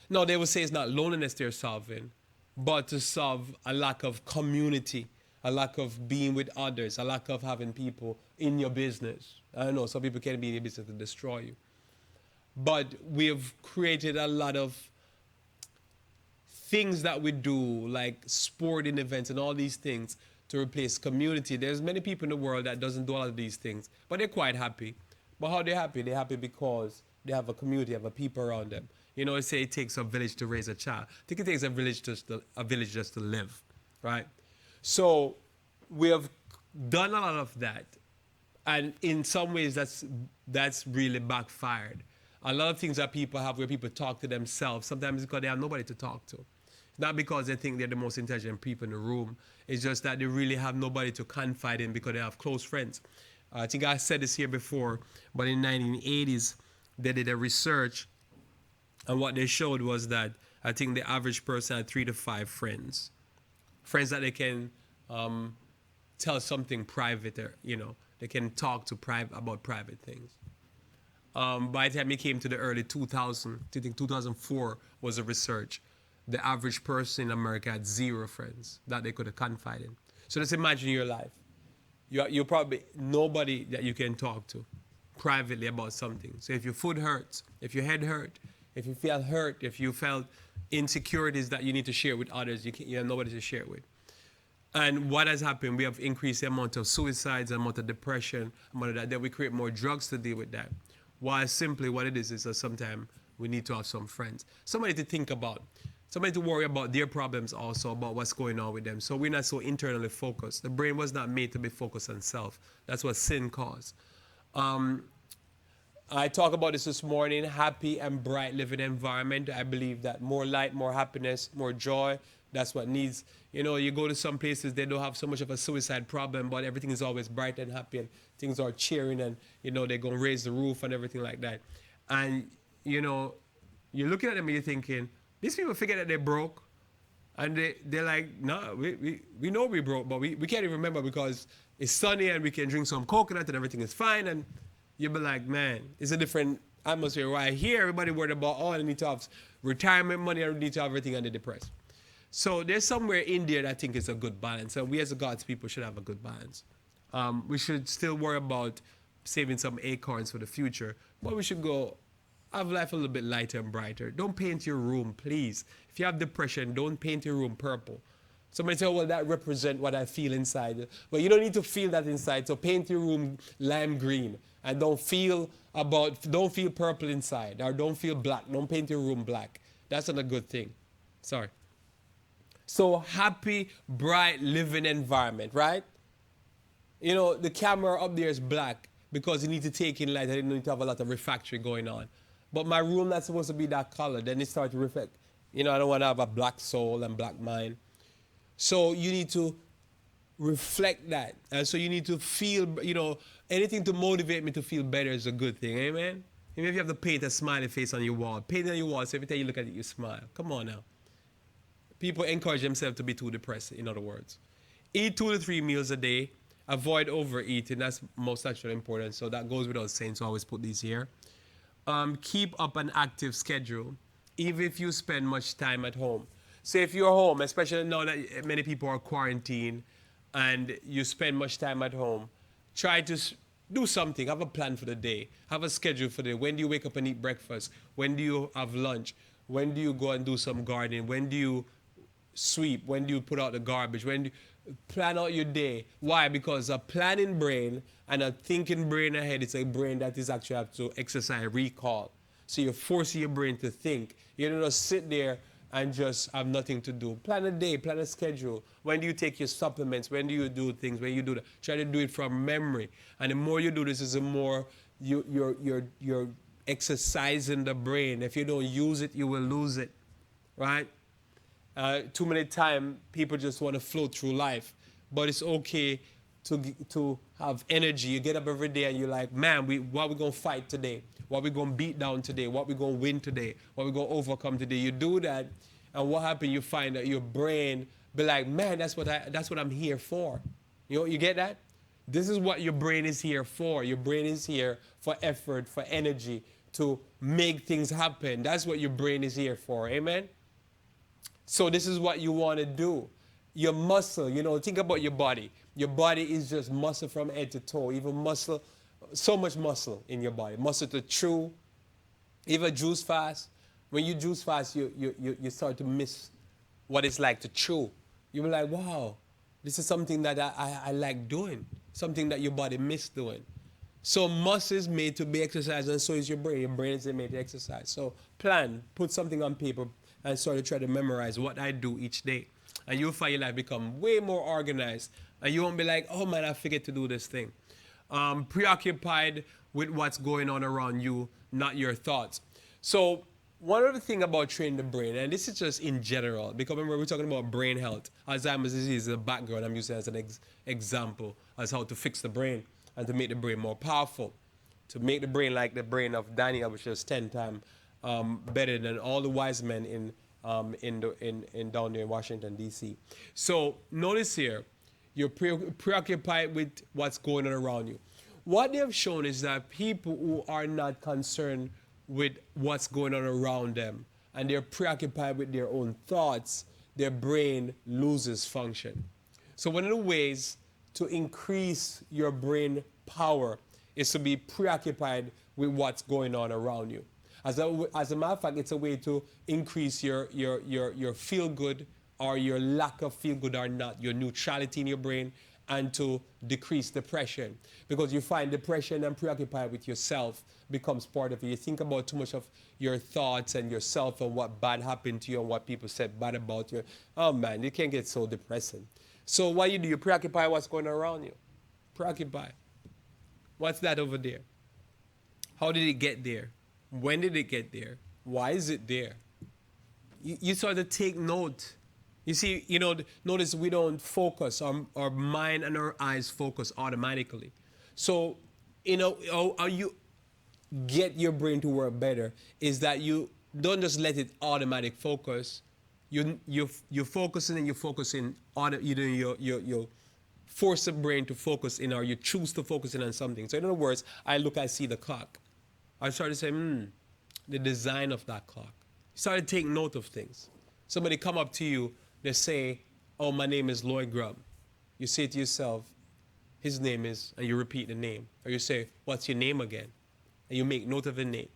[SPEAKER 2] No, they would say it's not loneliness they're solving, but to solve a lack of community, a lack of being with others, a lack of having people in your business. I don't know, some people can be in your business to destroy you. But we've created a lot of things that we do, like sporting events and all these things, to replace community. There's many people in the world that doesn't do all of these things, but they're quite happy. But how they're happy? They're happy because they have a community, have a people around them. You know, they say it takes a village to raise a child. I think it takes a village just to live, right? So we have done a lot of that, and in some ways that's really backfired. A lot of things that people have where people talk to themselves, sometimes it's because they have nobody to talk to. It's not because they think they're the most intelligent people in the room. It's just that they really have nobody to confide in because they have close friends. I think I said this here before, but in the 1980s, they did a research, and what they showed was that I think the average person had 3 to 5 friends. Friends that they can tell something private, or, they can talk to about private things. By the time it came to the early 2000s, I think 2004 was a research, the average person in America had 0 friends that they could confide in. So just imagine your life. You're probably nobody that you can talk to privately about something. So if your foot hurts, if your head hurt, if you feel hurt, if you felt insecurities that you need to share with others, you have nobody to share it with. And what has happened, we have increased the amount of suicides, the amount of depression, amount of that. Then we create more drugs to deal with that. While simply what it is that sometimes we need to have some friends. Somebody to think about. Somebody to worry about their problems also, about what's going on with them. So we're not so internally focused. The brain was not made to be focused on self. That's what sin caused. I talked about this morning, happy and bright living environment. I believe that more light, more happiness, more joy, that's what needs. You go to some places, they don't have so much of a suicide problem, but everything is always bright and happy, and things are cheering, and, they're going to raise the roof and everything like that. And, you're looking at them and you're thinking, these people forget that they're broke. And they're like, no, we know we're broke, but we can't even remember because it's sunny and we can drink some coconut and everything is fine. And you'll be like, man, it's a different atmosphere. Right here, everybody worried about, I need to have retirement money, I need to have everything, and they're depressed. So there's somewhere in there that I think is a good balance. And we as God's people should have a good balance. We should still worry about saving some acorns for the future, but we should go have life a little bit lighter and brighter. Don't paint your room, please. If you have depression, don't paint your room purple. Somebody say, well, that represents what I feel inside. But you don't need to feel that inside, so paint your room lime green. And don't feel purple inside, or don't feel black. Don't paint your room black. That's not a good thing. Sorry. So happy, bright living environment, right? The camera up there is black because you need to take in light. I didn't need to have a lot of refractory going on. But my room not supposed to be that color. Then it starts to reflect. I don't want to have a black soul and black mind. So you need to reflect that. And so you need to feel, anything to motivate me to feel better is a good thing. Amen? Even if you have to paint a smiley face on your wall. Paint it on your wall so every time you look at it, you smile. Come on now. People encourage themselves to be too depressed, in other words. Eat 2 to 3 meals a day. Avoid overeating. That's most actually important. So that goes without saying. So I always put these here. Keep up an active schedule, even if you spend much time at home. So if you're home, especially now that many people are quarantined and you spend much time at home, try to do something. Have a plan for the day. Have a schedule for the day. When do you wake up and eat breakfast? When do you have lunch? When do you go and do some gardening? When do you sweep? When do you put out the garbage? When do you plan out your day? Why? Because a planning brain and a thinking brain ahead is a brain that is actually have to exercise recall. So you're forcing your brain to think. You don't just sit there and just have nothing to do. Plan a day, plan a schedule. When do you take your supplements? When do you do things? When you do that, try to do it from memory. And the more you do this, is the more you're exercising the brain. If you don't use it, you will lose it, right? Too many times people just want to float through life, but it's okay to have energy. You get up every day and you're like, man, what we gonna fight today? What we gonna beat down today? What we gonna win today? What we gonna overcome today? You do that, and what happens? You find that your brain be like, man, that's what I'm here for. You get that? This is what your brain is here for. Your brain is here for effort, for energy, to make things happen. That's what your brain is here for. Amen? So this is what you want to do. Your muscle, think about your body. Your body is just muscle from head to toe. Even muscle, so much muscle in your body. Muscle to chew. Even juice fast. When you juice fast, you start to miss what it's like to chew. You'll be like, wow, this is something that I like doing. Something that your body miss doing. So muscle is made to be exercised, and so is your brain. Your brain is made to exercise. So plan, put something on paper, and sort of try to memorize what I do each day. And you'll find your life become way more organized. And you won't be like, oh man, I forget to do this thing. Preoccupied with what's going on around you, not your thoughts. So one other thing about training the brain, and this is just in general, because remember we're talking about brain health. Alzheimer's disease is a background I'm using as an example as how to fix the brain and to make the brain more powerful. To make the brain like the brain of Daniel, which is 10 times better than all the wise men in down there in Washington, D.C. So notice here, you're preoccupied with what's going on around you. What they have shown is that people who are not concerned with what's going on around them and they're preoccupied with their own thoughts, their brain loses function. So one of the ways to increase your brain power is to be preoccupied with what's going on around you. As a matter of fact, it's a way to increase your feel good or your lack of feel good or not, your neutrality in your brain, and to decrease depression. Because you find depression and preoccupied with yourself becomes part of it. You think about too much of your thoughts and yourself and what bad happened to you and what people said bad about you. Oh man, you can get so depressing. So what you do, you preoccupy what's going on around you. Preoccupy. What's that over there? How did it get there? When did it get there? Why is it there? You sort of take note. You see, notice we don't focus. Our mind and our eyes focus automatically. So, how you get your brain to work better is that you don't just let it automatic focus. You're focusing and you're focusing on you force the brain to focus in, or you choose to focus in on something. So in other words, I see the clock. I start to say, the design of that clock. You start to take note of things. Somebody come up to you, they say, oh, my name is Lloyd Grubb. You say to yourself, his name is, and you repeat the name. Or you say, what's your name again? And you make note of the name.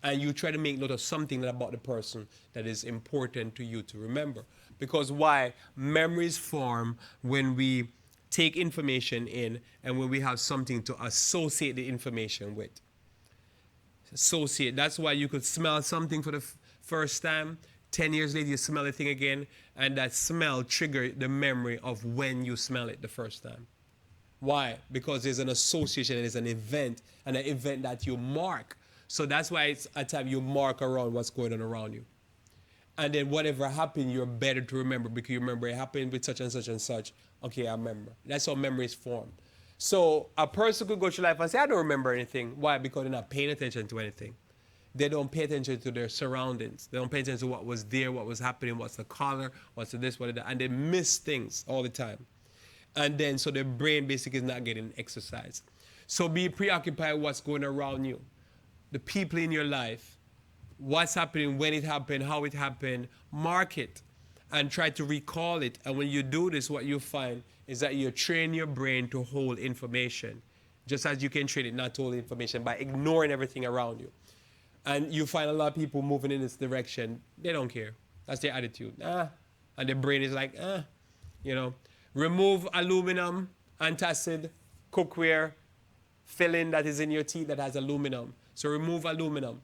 [SPEAKER 2] And you try to make note of something about the person that is important to you to remember. Because why? Memories form when we take information in and when we have something to associate the information with. Associate. That's why you could smell something for the first time. 10 years later, you smell the thing again, and that smell triggered the memory of when you smell it the first time. Why? Because there's an association, there's an event, and an event that you mark. So that's why it's a time you mark around what's going on around you. And then whatever happened, you're better to remember because you remember it happened with such and such and such. Okay, I remember. That's how memories form. So a person could go through life and say, I don't remember anything. Why? Because they're not paying attention to anything. They don't pay attention to their surroundings. They don't pay attention to what was there, what was happening, what's the color, what's the this, what that, and they miss things all the time. And then, so the brain basically is not getting exercise. So be preoccupied with what's going around you, the people in your life, what's happening, when it happened, how it happened, mark it and try to recall it. And when you do this, what you find is that you train your brain to hold information, just as you can train it not to hold information by ignoring everything around you. And you find a lot of people moving in this direction, they don't care. That's their attitude. And the brain is like, you know. Remove aluminum, antacid, cookware, filling that is in your teeth that has aluminum. So remove aluminum.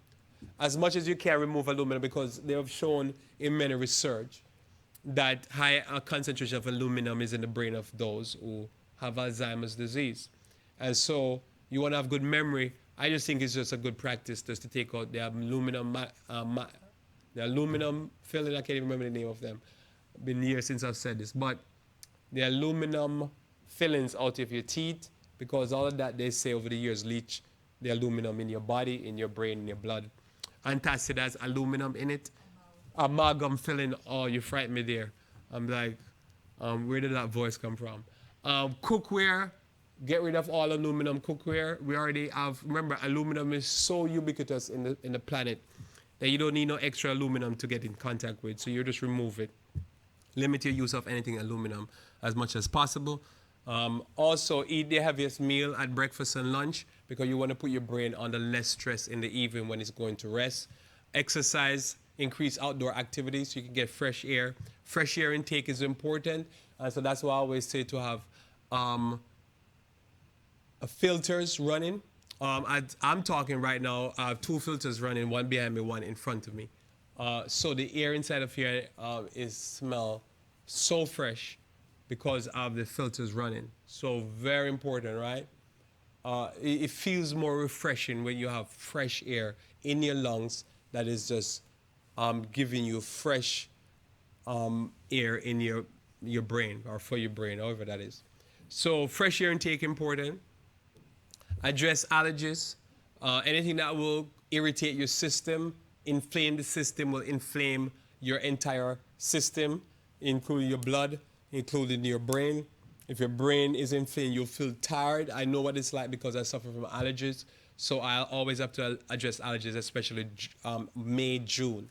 [SPEAKER 2] As much as you can, remove aluminum, because they have shown in many research that high concentration of aluminum is in the brain of those who have Alzheimer's disease. And so you want to have good memory. I just think it's just a good practice just to take out the aluminum filling. I can't even remember the name of them. Been years since I've said this, but the aluminum fillings out of your teeth, because all of that, they say, over the years leach the aluminum in your body, in your brain, in your blood. Antacid has aluminum in it. Amalgam filling. Oh, you frightened me there. I'm like, where did that voice come from? Cookware, get rid of all aluminum cookware. We already have, remember, aluminum is so ubiquitous in the planet that you don't need no extra aluminum to get in contact with, so you just remove it. Limit your use of anything aluminum as much as possible. Also, eat the heaviest meal at breakfast and lunch, because you want to put your brain under less stress in the evening when it's going to rest. Exercise, increase outdoor activities so you can get fresh air. Fresh air intake is important, and so that's why I always say to have filters running. I'm talking right now, I have 2 filters running, one behind me, one in front of me. So the air inside of here is smell so fresh because of the filters running. So very important, right? It feels more refreshing when you have fresh air in your lungs that is just giving you fresh air in your brain, or for your brain, however that is. So fresh air intake important. Address allergies. Anything that will irritate your system, inflame the system, will inflame your entire system, including your blood, including your brain. If your brain is inflamed, you'll feel tired. I know what it's like because I suffer from allergies. So I always have to address allergies, especially May, June,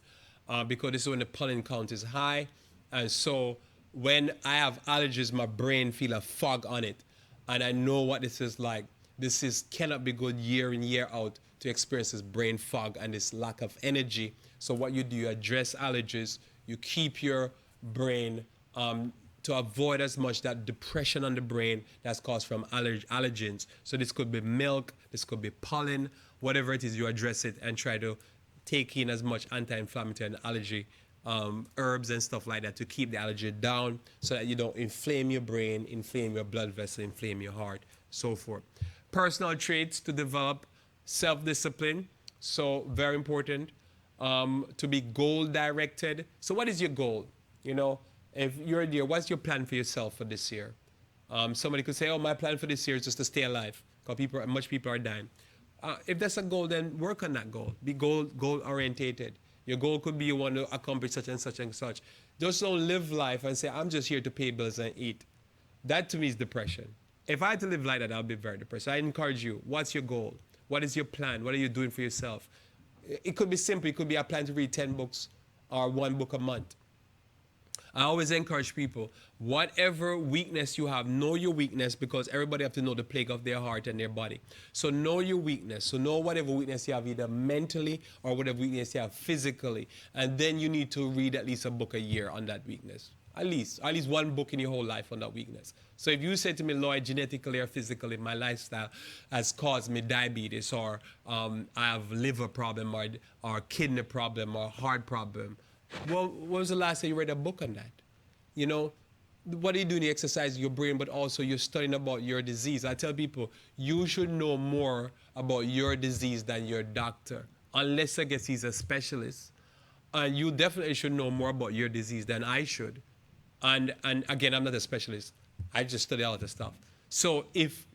[SPEAKER 2] because this is when the pollen count is high. And so when I have allergies, my brain feel a fog on it. And I know what this is like. Cannot be good year in, year out to experience this brain fog and this lack of energy. So what you do, you address allergies, you keep your brain to avoid as much that depression on the brain that's caused from allergens. So this could be milk, this could be pollen, whatever it is, you address it and try to take in as much anti-inflammatory and allergy herbs and stuff like that to keep the allergy down, so that you don't inflame your brain, inflame your blood vessel, inflame your heart, so forth. Personal traits to develop: self-discipline, so very important, to be goal-directed. So what is your goal? You know, if you're there, what's your plan for yourself for this year? Somebody could say, oh, my plan for this year is just to stay alive, because much people are dying. If that's a goal, then work on that goal. Be goal-orientated. Your goal could be you want to accomplish such and such and such. Just don't live life and say, I'm just here to pay bills and eat. That to me is depression. If I had to live like that, I'll be very depressed. I encourage you, what's your goal? What is your plan? What are you doing for yourself? It could be simple. It could be I plan to read 10 books or 1 book a month. I always encourage people, whatever weakness you have, know your weakness, because everybody have to know the plague of their heart and their body. So know your weakness. So know whatever weakness you have, either mentally or whatever weakness you have physically. And then you need to read at least a book a year on that weakness. At least 1 book in your whole life on that weakness. So if you say to me, Lloyd, genetically or physically, my lifestyle has caused me diabetes, or I have liver problem, or kidney problem, or heart problem, well, when was the last time you read a book on that? You know, what are you doing? You exercise your brain, but also you're studying about your disease. I tell people, you should know more about your disease than your doctor, unless I guess he's a specialist. And you definitely should know more about your disease than I should. And again, I'm not a specialist. I just study all of this stuff. So if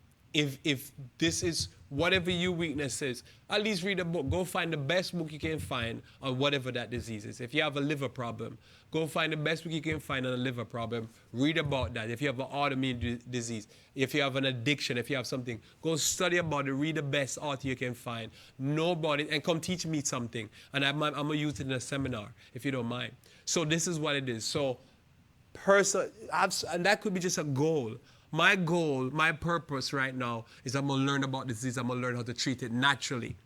[SPEAKER 2] this is Whatever your weakness is, at least read a book. Go find the best book you can find on whatever that disease is. If you have a liver problem, go find the best book you can find on a liver problem. Read about that. If you have an autoimmune disease, if you have an addiction, if you have something, go study about it. Read the best author you can find. Know about it and come teach me something. And I'm going to use it in a seminar, if you don't mind. So this is what it is. So and that could be just a goal. My goal, my purpose right now is I'm going to learn about this disease. I'm going to learn how to treat it naturally.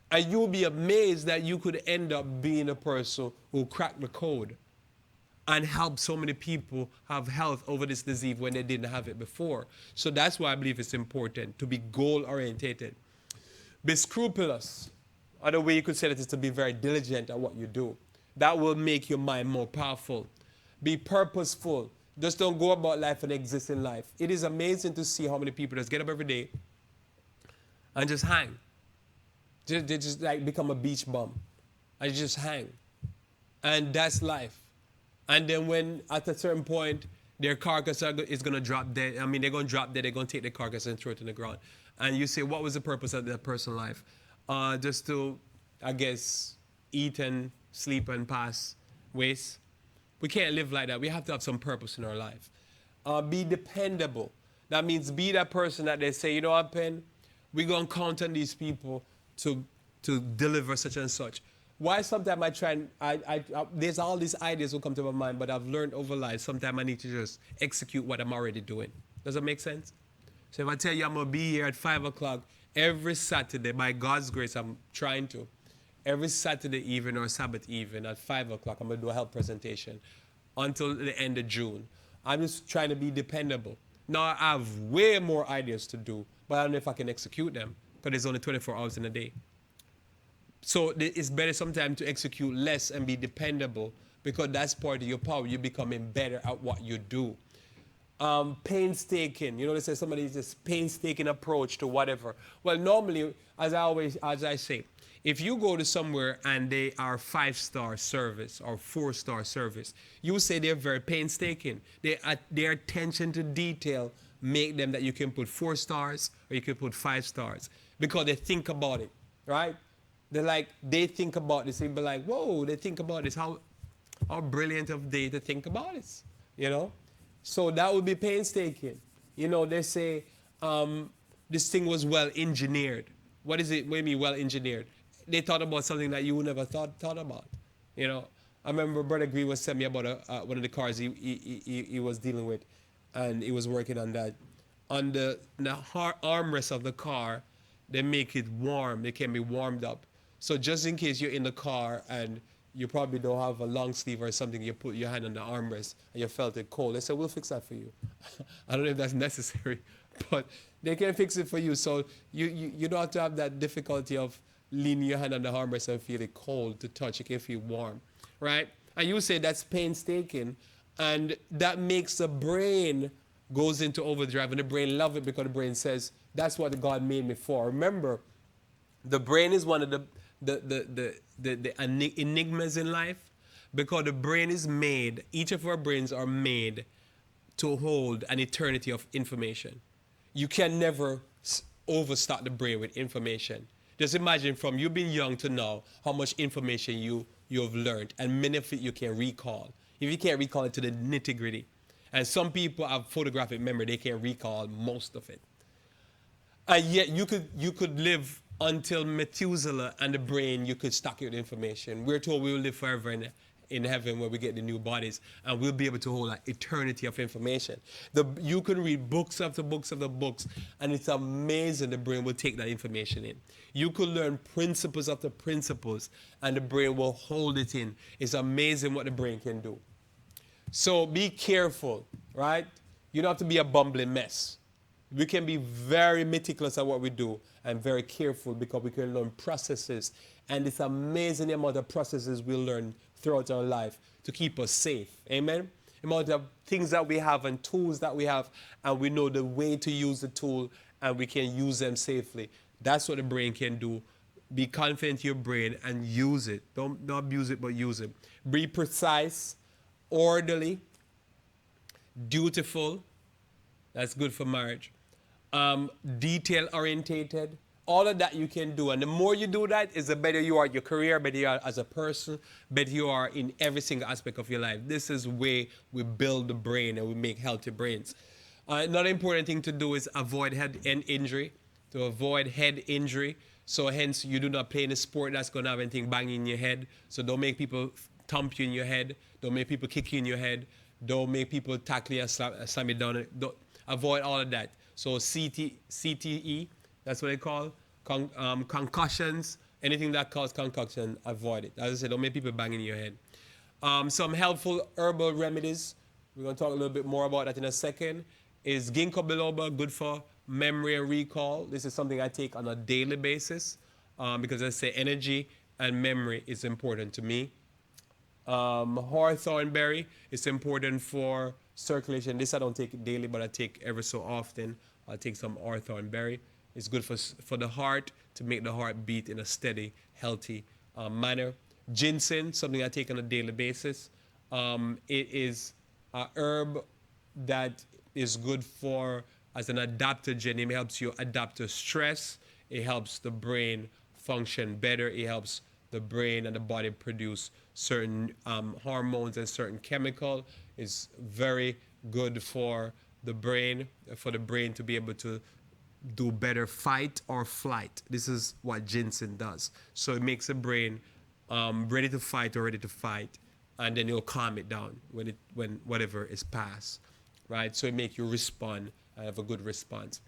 [SPEAKER 2] And you'll be amazed that you could end up being a person who cracked the code and help so many people have health over this disease when they didn't have it before. So that's why I believe it's important to be goal-orientated. Be scrupulous. Other way you could say that is to be very diligent at what you do. That will make your mind more powerful. Be purposeful. Just don't go about life and exist in life. It is amazing to see how many people just get up every day and just hang. They just like become a beach bum and just hang. And that's life. And then when at a certain point their carcass is going to drop dead, I mean they're going to drop dead, they're going to take the carcass and throw it in the ground. And you say, what was the purpose of that person's life? Just to, I guess, eat and sleep and pass, waste. We can't live like that. We have to have some purpose in our life. Be dependable. That means be that person that they say, you know what, Penn, we're going to count on these people to deliver such and such. Why sometimes I try and, there's all these ideas will come to my mind, but I've learned over life, sometimes I need to just execute what I'm already doing. Does that make sense? So if I tell you I'm going to be here at 5 o'clock every Saturday, by God's grace, I'm trying to. Every Saturday evening or Sabbath evening at 5 o'clock, I'm going to do a health presentation until the end of June. I'm just trying to be dependable. Now, I have way more ideas to do, but I don't know if I can execute them because there's only 24 hours in a day. So it's better sometimes to execute less and be dependable because that's part of your power. You're becoming better at what you do. Painstaking. You know, they say somebody just painstaking approach to whatever. Well, normally, as I say, if you go to somewhere and they are 5-star service or 4-star service, you say they're very painstaking. Their attention to detail make them that you can put 4 stars or you can put 5 stars because they think about it, right? They think about this. They be like, whoa, they think about this. How brilliant of they to think about this, you know? So that would be painstaking. You know, they say this thing was well engineered. What is it? What do you mean well engineered? They thought about something that you never thought about. You know, I remember Brother Green was telling me about one of the cars he was dealing with, and he was working on that. On the armrest of the car, they make it warm. They can be warmed up. So just in case you're in the car and you probably don't have a long sleeve or something, you put your hand on the armrest and you felt it cold. They said, we'll fix that for you. I don't know if that's necessary, but they can fix it for you. So you don't have to have that difficulty of leaning your hand on the armrest and feel it cold to touch. You can feel warm, right? And you say that's painstaking, and that makes the brain goes into overdrive, and the brain loves it because the brain says, that's what God made me for. Remember, the brain is one of the enigmas in life because the brain is made, each of our brains are made to hold an eternity of information. You can never overstock the brain with information. Just imagine from you being young to now how much information you have learned, and many of it you can recall. If you can't recall it to the nitty-gritty. And some people have photographic memory, they can recall most of it. And yet you could live until Methuselah, and the brain, you could stock it with information. We're told we will live forever in heaven where we get the new bodies, and we'll be able to hold an eternity of information. You can read books after books after books, and it's amazing the brain will take that information in. You could learn principles after principles, and the brain will hold it in. It's amazing what the brain can do. So be careful, right? You don't have to be a bumbling mess. We can be very meticulous at what we do and very careful because we can learn processes. And it's amazing the amount of processes we'll learn throughout our life to keep us safe. Amen? The amount of things that we have and tools that we have, and we know the way to use the tool and we can use them safely. That's what the brain can do. Be confident in your brain and use it. Don't abuse it, but use it. Be precise, orderly, dutiful. That's good for marriage. Detail-orientated, All of that you can do. And the more you do that, is the better you are at your career, better you are as a person, better you are in every single aspect of your life. This is where we build the brain and we make healthy brains. Another important thing to do is avoid head and injury, to avoid head injury. So hence, you do not play in a sport that's going to have anything banging in your head. So don't make people thump you in your head. Don't make people kick you in your head. Don't make people tackle you and slam you down. Don't, avoid all of that. So CTE, that's what they call concussions. Anything that causes concussion, avoid it. As I said, don't make people banging in your head. Some helpful herbal remedies. We're going to talk a little bit more about that in a second. Is ginkgo biloba good for memory and recall? This is something I take on a daily basis because I say energy and memory is important to me. Hawthorn berry is important for circulation. This I don't take it daily, but I take every so often. I take some hawthorn berry. It's good for the heart, to make the heart beat in a steady, healthy manner. Ginseng, something I take on a daily basis. It is a herb that is good for as an adaptogen. It helps you adapt to stress. It helps the brain function better. It helps the brain and the body produce certain hormones and certain chemical. It's very good for the brain to be able to do better fight or flight. This is what ginseng does. So it makes the brain ready to fight or ready to fight, and then it'll calm it down when whatever is past, right? So it makes you respond and have a good response.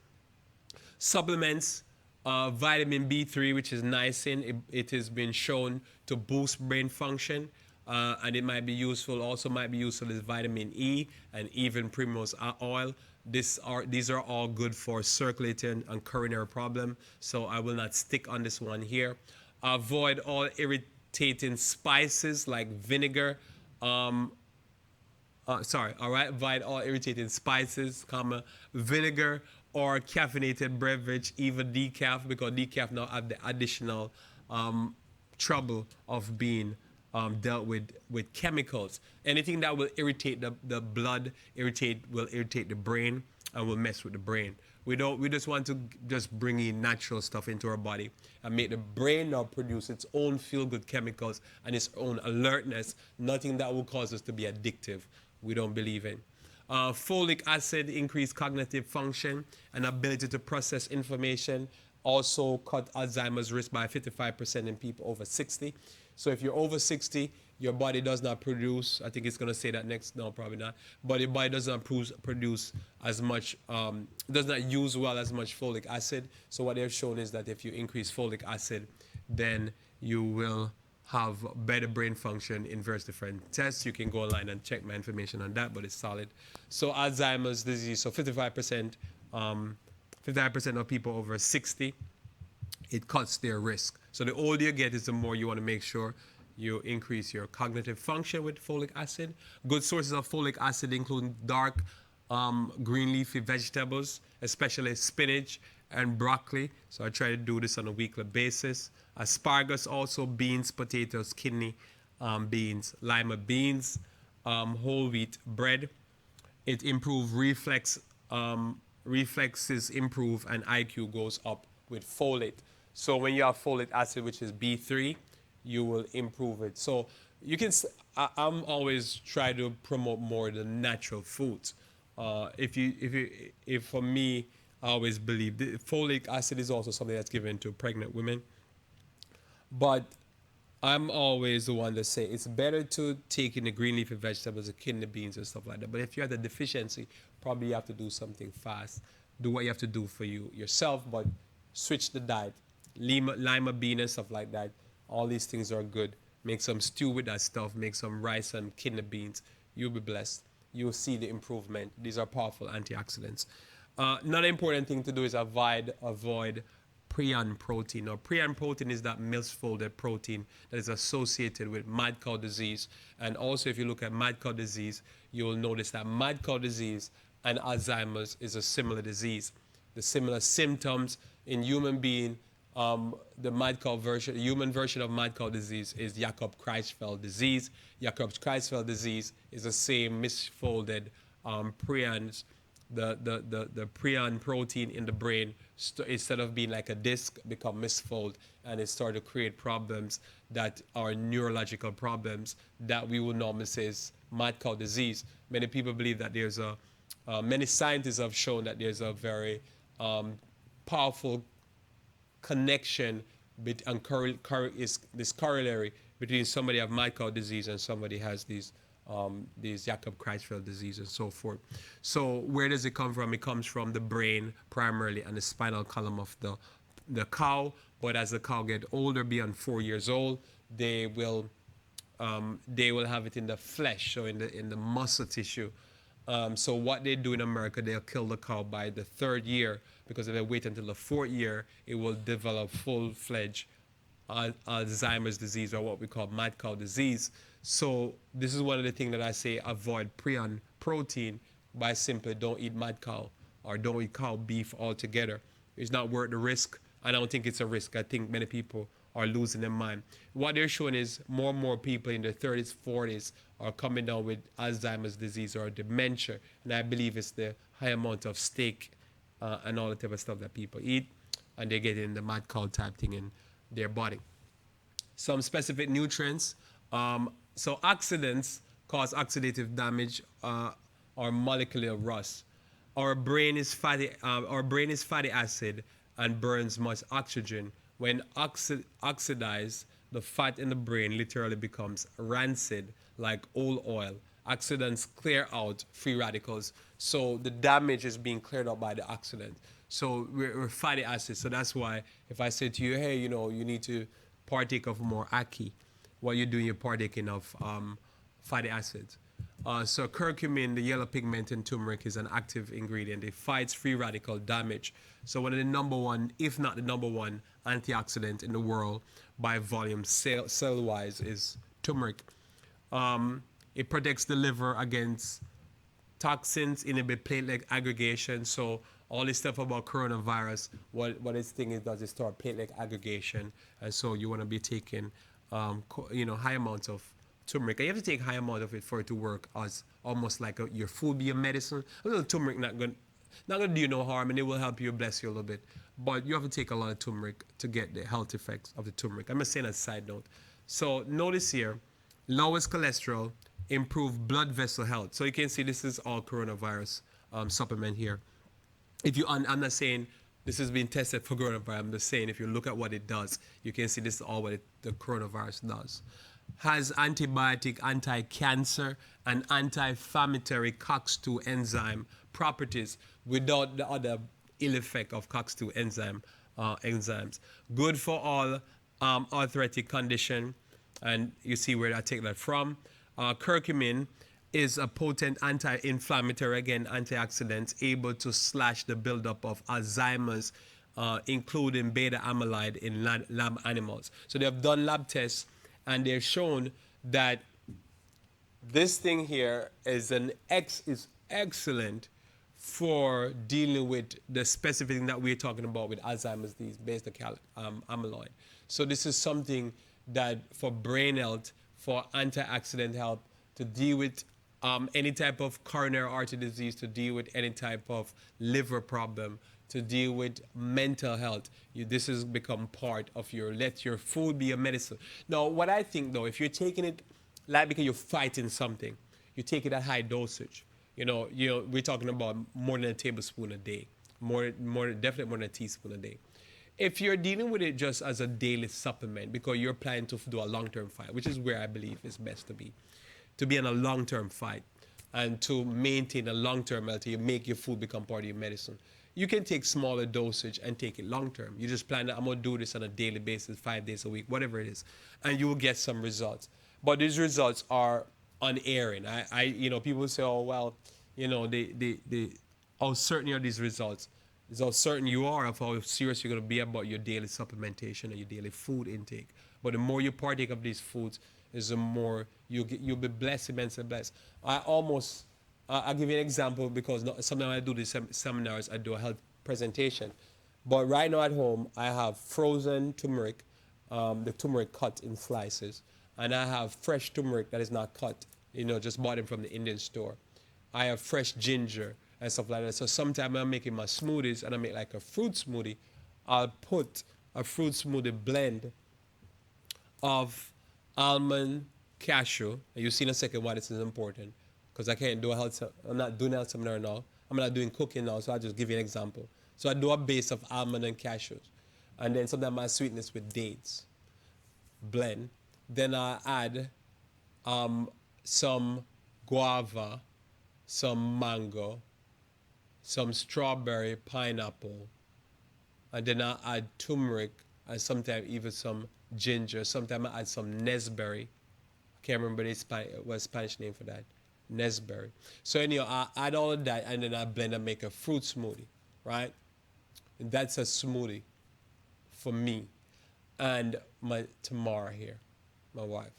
[SPEAKER 2] Supplements, vitamin B3, which is niacin, it has been shown to boost brain function, and it might be useful. Also, might be useful is vitamin E and even primrose oil. These are all good for circulating and coronary problem. So I will not stick on this one here. Avoid all irritating spices like vinegar. Avoid all irritating spices, vinegar or caffeinated beverage, even decaf, because decaf now have the additional trouble of being dealt with chemicals. Anything that will irritate the blood, will irritate the brain and will mess with the brain. We just want to just bring in natural stuff into our body and make the brain now produce its own feel-good chemicals and its own alertness, nothing that will cause us to be addictive. We don't believe in. Folic acid increase cognitive function and ability to process information. Also cut Alzheimer's risk by 55% in people over 60. So if you're over 60, your body does not produce, I think it's going to say that next, no, probably not, but your body does not produce as much, does not use well as much folic acid. So what they've shown is that if you increase folic acid, then you will have better brain function in various different tests. You can go online and check my information on that, but it's solid. So Alzheimer's disease, so 55% of people over 60, it cuts their risk. So the older you get is the more you want to make sure you increase your cognitive function with folic acid. Good sources of folic acid include dark green leafy vegetables, especially spinach and broccoli. So I try to do this on a weekly basis. Asparagus, also beans, potatoes, kidney beans, lima beans, whole wheat bread. It improves reflexes improve, and IQ goes up with folate. So when you have folic acid, which is B3, you will improve it. So you can. I'm always try to promote more the natural foods. If for me, I always believe the folic acid is also something that's given to pregnant women. But I'm always the one that say it's better to take in the green leafy vegetables, the kidney beans and stuff like that. But if you have the deficiency, probably you have to do something fast. Do what you have to do for yourself, but switch the diet. Lima bean and stuff like that. All these things are good. Make some stew with that stuff. Make some rice and kidney beans. You'll be blessed. You'll see the improvement. These are powerful antioxidants. Another important thing to do is avoid prion protein. Now, prion protein is that misfolded protein that is associated with mad cow disease. And also, if you look at mad cow disease, you will notice that mad cow disease and Alzheimer's is a similar disease. The similar symptoms in human being, the human version of mad cow disease is Jakob-Creutzfeldt disease. Jakob-Creutzfeldt disease is the same misfolded prions the prion protein in the brain, instead of being like a disc, become misfold, and it start to create problems that are neurological problems that we would normally say is mad cow disease. Many people believe that there's a many scientists have shown that there's a very powerful connection and is this corollary between somebody have mad cow disease and somebody has these Jacob Creutzfeldt disease and so forth. So where does it come from? It comes from the brain primarily and the spinal column of the cow. But as the cow get older, beyond 4 years old, they will have it in the flesh, so in the muscle tissue. So what they do in America, they'll kill the cow by the 3rd year, because if they wait until the 4th year, it will develop full-fledged Alzheimer's disease, or what we call mad cow disease. So this is one of the things that I say: avoid prion protein by simply don't eat mad cow or don't eat cow beef altogether. It's not worth the risk. I don't think it's a risk. I think many people are losing their mind. What they're showing is more and more people in their 30s, 40s are coming down with Alzheimer's disease or dementia. And I believe it's the high amount of steak and all the type of stuff that people eat, and they get in the mad cow type thing in their body. Some specific nutrients. So oxidants cause oxidative damage or molecular rust. Our brain is fatty acid and burns much oxygen. When oxidized, the fat in the brain literally becomes rancid, like old oil. Oxidants clear out free radicals, so the damage is being cleared out by the oxidant. So we're fatty acids. So that's why if I say to you, hey, you need to partake of more ackee, what you're doing, you're partaking of fatty acids. So curcumin, the yellow pigment in turmeric, is an active ingredient. It fights free radical damage. So one of the number one, if not the number one, antioxidant in the world by volume, cell-wise, is turmeric. It protects the liver against toxins, inhibit platelet aggregation. So all this stuff about coronavirus, what this thing is does is start platelet aggregation, and so you want to be taking, high amounts of turmeric. And you have to take high amount of it for it to work as almost like your food be a medicine. A little turmeric not gonna do you no harm, and it will help you, bless you a little bit. But you have to take a lot of turmeric to get the health effects of the turmeric. I'm just saying as a side note. So notice here, lowest cholesterol, improve blood vessel health. So you can see this is all coronavirus supplement here. I'm not saying this has been tested for coronavirus. I'm just saying if you look at what it does, you can see this is all what the coronavirus does. Has antibiotic, anti-cancer, and anti-inflammatory COX-2 enzyme properties without the other ill effect of COX-2 enzymes. Good for all arthritic condition, and you see where I take that from. Curcumin is a potent anti-inflammatory, again, antioxidant, able to slash the buildup of Alzheimer's, including beta amyloid in lab animals. So they have done lab tests, and they've shown that this thing here is is excellent for dealing with the specific thing that we're talking about with Alzheimer's disease, beta amyloid. So this is something that for brain health, for antioxidant health, to deal with any type of coronary artery disease, to deal with any type of liver problem, to deal with mental health. This has become part of let your food be a medicine. Now, what I think though, if you're taking it like because you're fighting something, you take it at high dosage. We're talking about more than a tablespoon a day, definitely more than a teaspoon a day. If you're dealing with it just as a daily supplement because you're planning to do a long-term fight, which is where I believe it's best to be in a long-term fight and to maintain a long-term health, you make your food become part of your medicine. You can take smaller dosage and take it long-term. You just plan that I'm going to do this on a daily basis, 5 days a week, whatever it is, and you will get some results. But these results are unerring. People say, oh, well, how certain are these results? Is how certain you are of how serious you're going to be about your daily supplementation and your daily food intake. But the more you partake of these foods, is the more you'll be blessed, immensely blessed. I'll give you an example because sometimes I do these seminars, I do a health presentation. But right now at home, I have frozen turmeric, the turmeric cut in slices, and I have fresh turmeric that is not cut, just bought it from the Indian store. I have fresh ginger, and stuff like that. So sometimes I'm making my smoothies and I make like a fruit smoothie. I'll put a fruit smoothie blend of almond, cashew. And you'll see in a second why this is important. Because I can't do a health, I'm not doing a health seminar now. I'm not doing cooking now, so I'll just give you an example. So I do a base of almond and cashews. And then sometimes I sweeten this with dates, blend. Then I add some guava, some mango, some strawberry, pineapple, and then I add turmeric and sometimes even some ginger. Sometimes I add some nesberry. I can't remember what Spanish name for that. Nesberry. So anyhow, I add all of that and then I blend and make a fruit smoothie, right? And that's a smoothie for me and my Tamara here, my wife.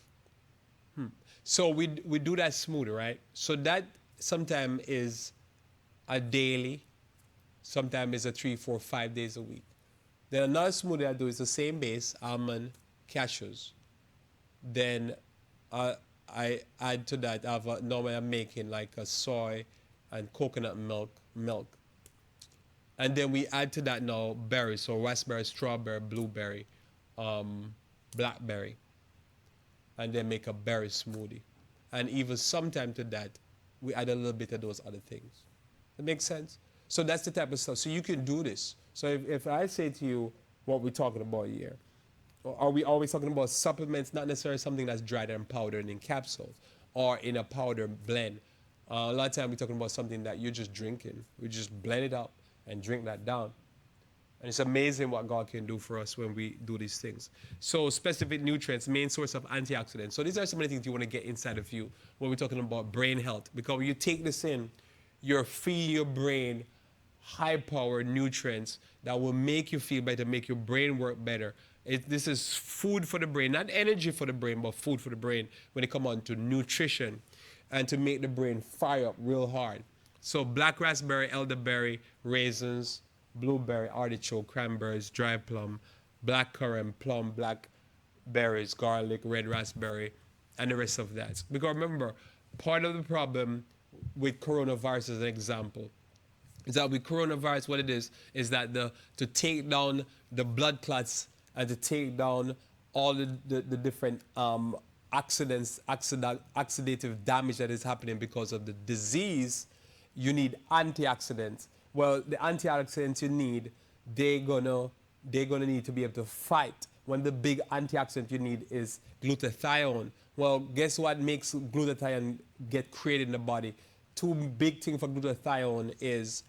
[SPEAKER 2] So we do that smoothie, right? So that sometimes is a daily, sometimes is a 3, 4, 5 days a week. Then another smoothie I do is the same base, almond, cashews. Then I add to that, normally I'm making like a soy and coconut milk. And then we add to that now berries, so raspberry, strawberry, blueberry, blackberry, and then make a berry smoothie. And even sometime to that, we add a little bit of those other things. That makes sense? So that's the type of stuff. So you can do this. So if I say to you what we're talking about here, are we always talking about supplements, not necessarily something that's dried and powdered in capsules or in a powder blend? A lot of time we're talking about something that you're just drinking. We just blend it up and drink that down. And it's amazing what God can do for us when we do these things. So specific nutrients, main source of antioxidants. So these are some of the things you want to get inside of you when we're talking about brain health. Because when you take this in, you're feeding your brain high-powered nutrients that will make you feel better, make your brain work better. This is food for the brain, not energy for the brain, but food for the brain when it comes on to nutrition and to make the brain fire up real hard. So black raspberry, elderberry, raisins, blueberry, artichoke, cranberries, dry plum, black currant, plum, black berries, garlic, red raspberry, and the rest of that. Because remember, part of the problem with coronavirus as an example is that with coronavirus, what it is that to take down the blood clots and to take down all the different oxidative damage that is happening because of the disease, you need antioxidants. Well, the antioxidants you need, they're gonna need to be able to fight. One of the big antioxidants you need is glutathione. Well, guess what makes glutathione get created in the body? Two big things for glutathione is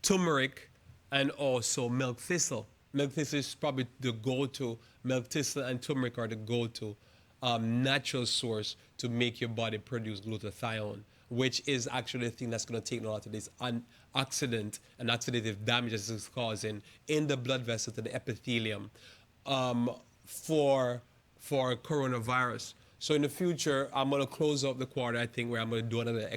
[SPEAKER 2] turmeric and also milk thistle. Milk thistle is probably the go-to. Milk thistle and turmeric are the go-to natural source to make your body produce glutathione, which is actually the thing that's going to take a lot of this oxidant and oxidative damage that it's causing in the blood vessel to the epithelium for coronavirus. So in the future, I'm going to close up the quarter, I think, where I'm going to do another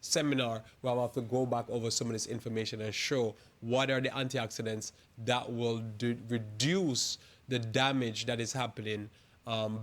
[SPEAKER 2] seminar where I'll have to go back over some of this information and show what are the antioxidants that will reduce the damage that is happening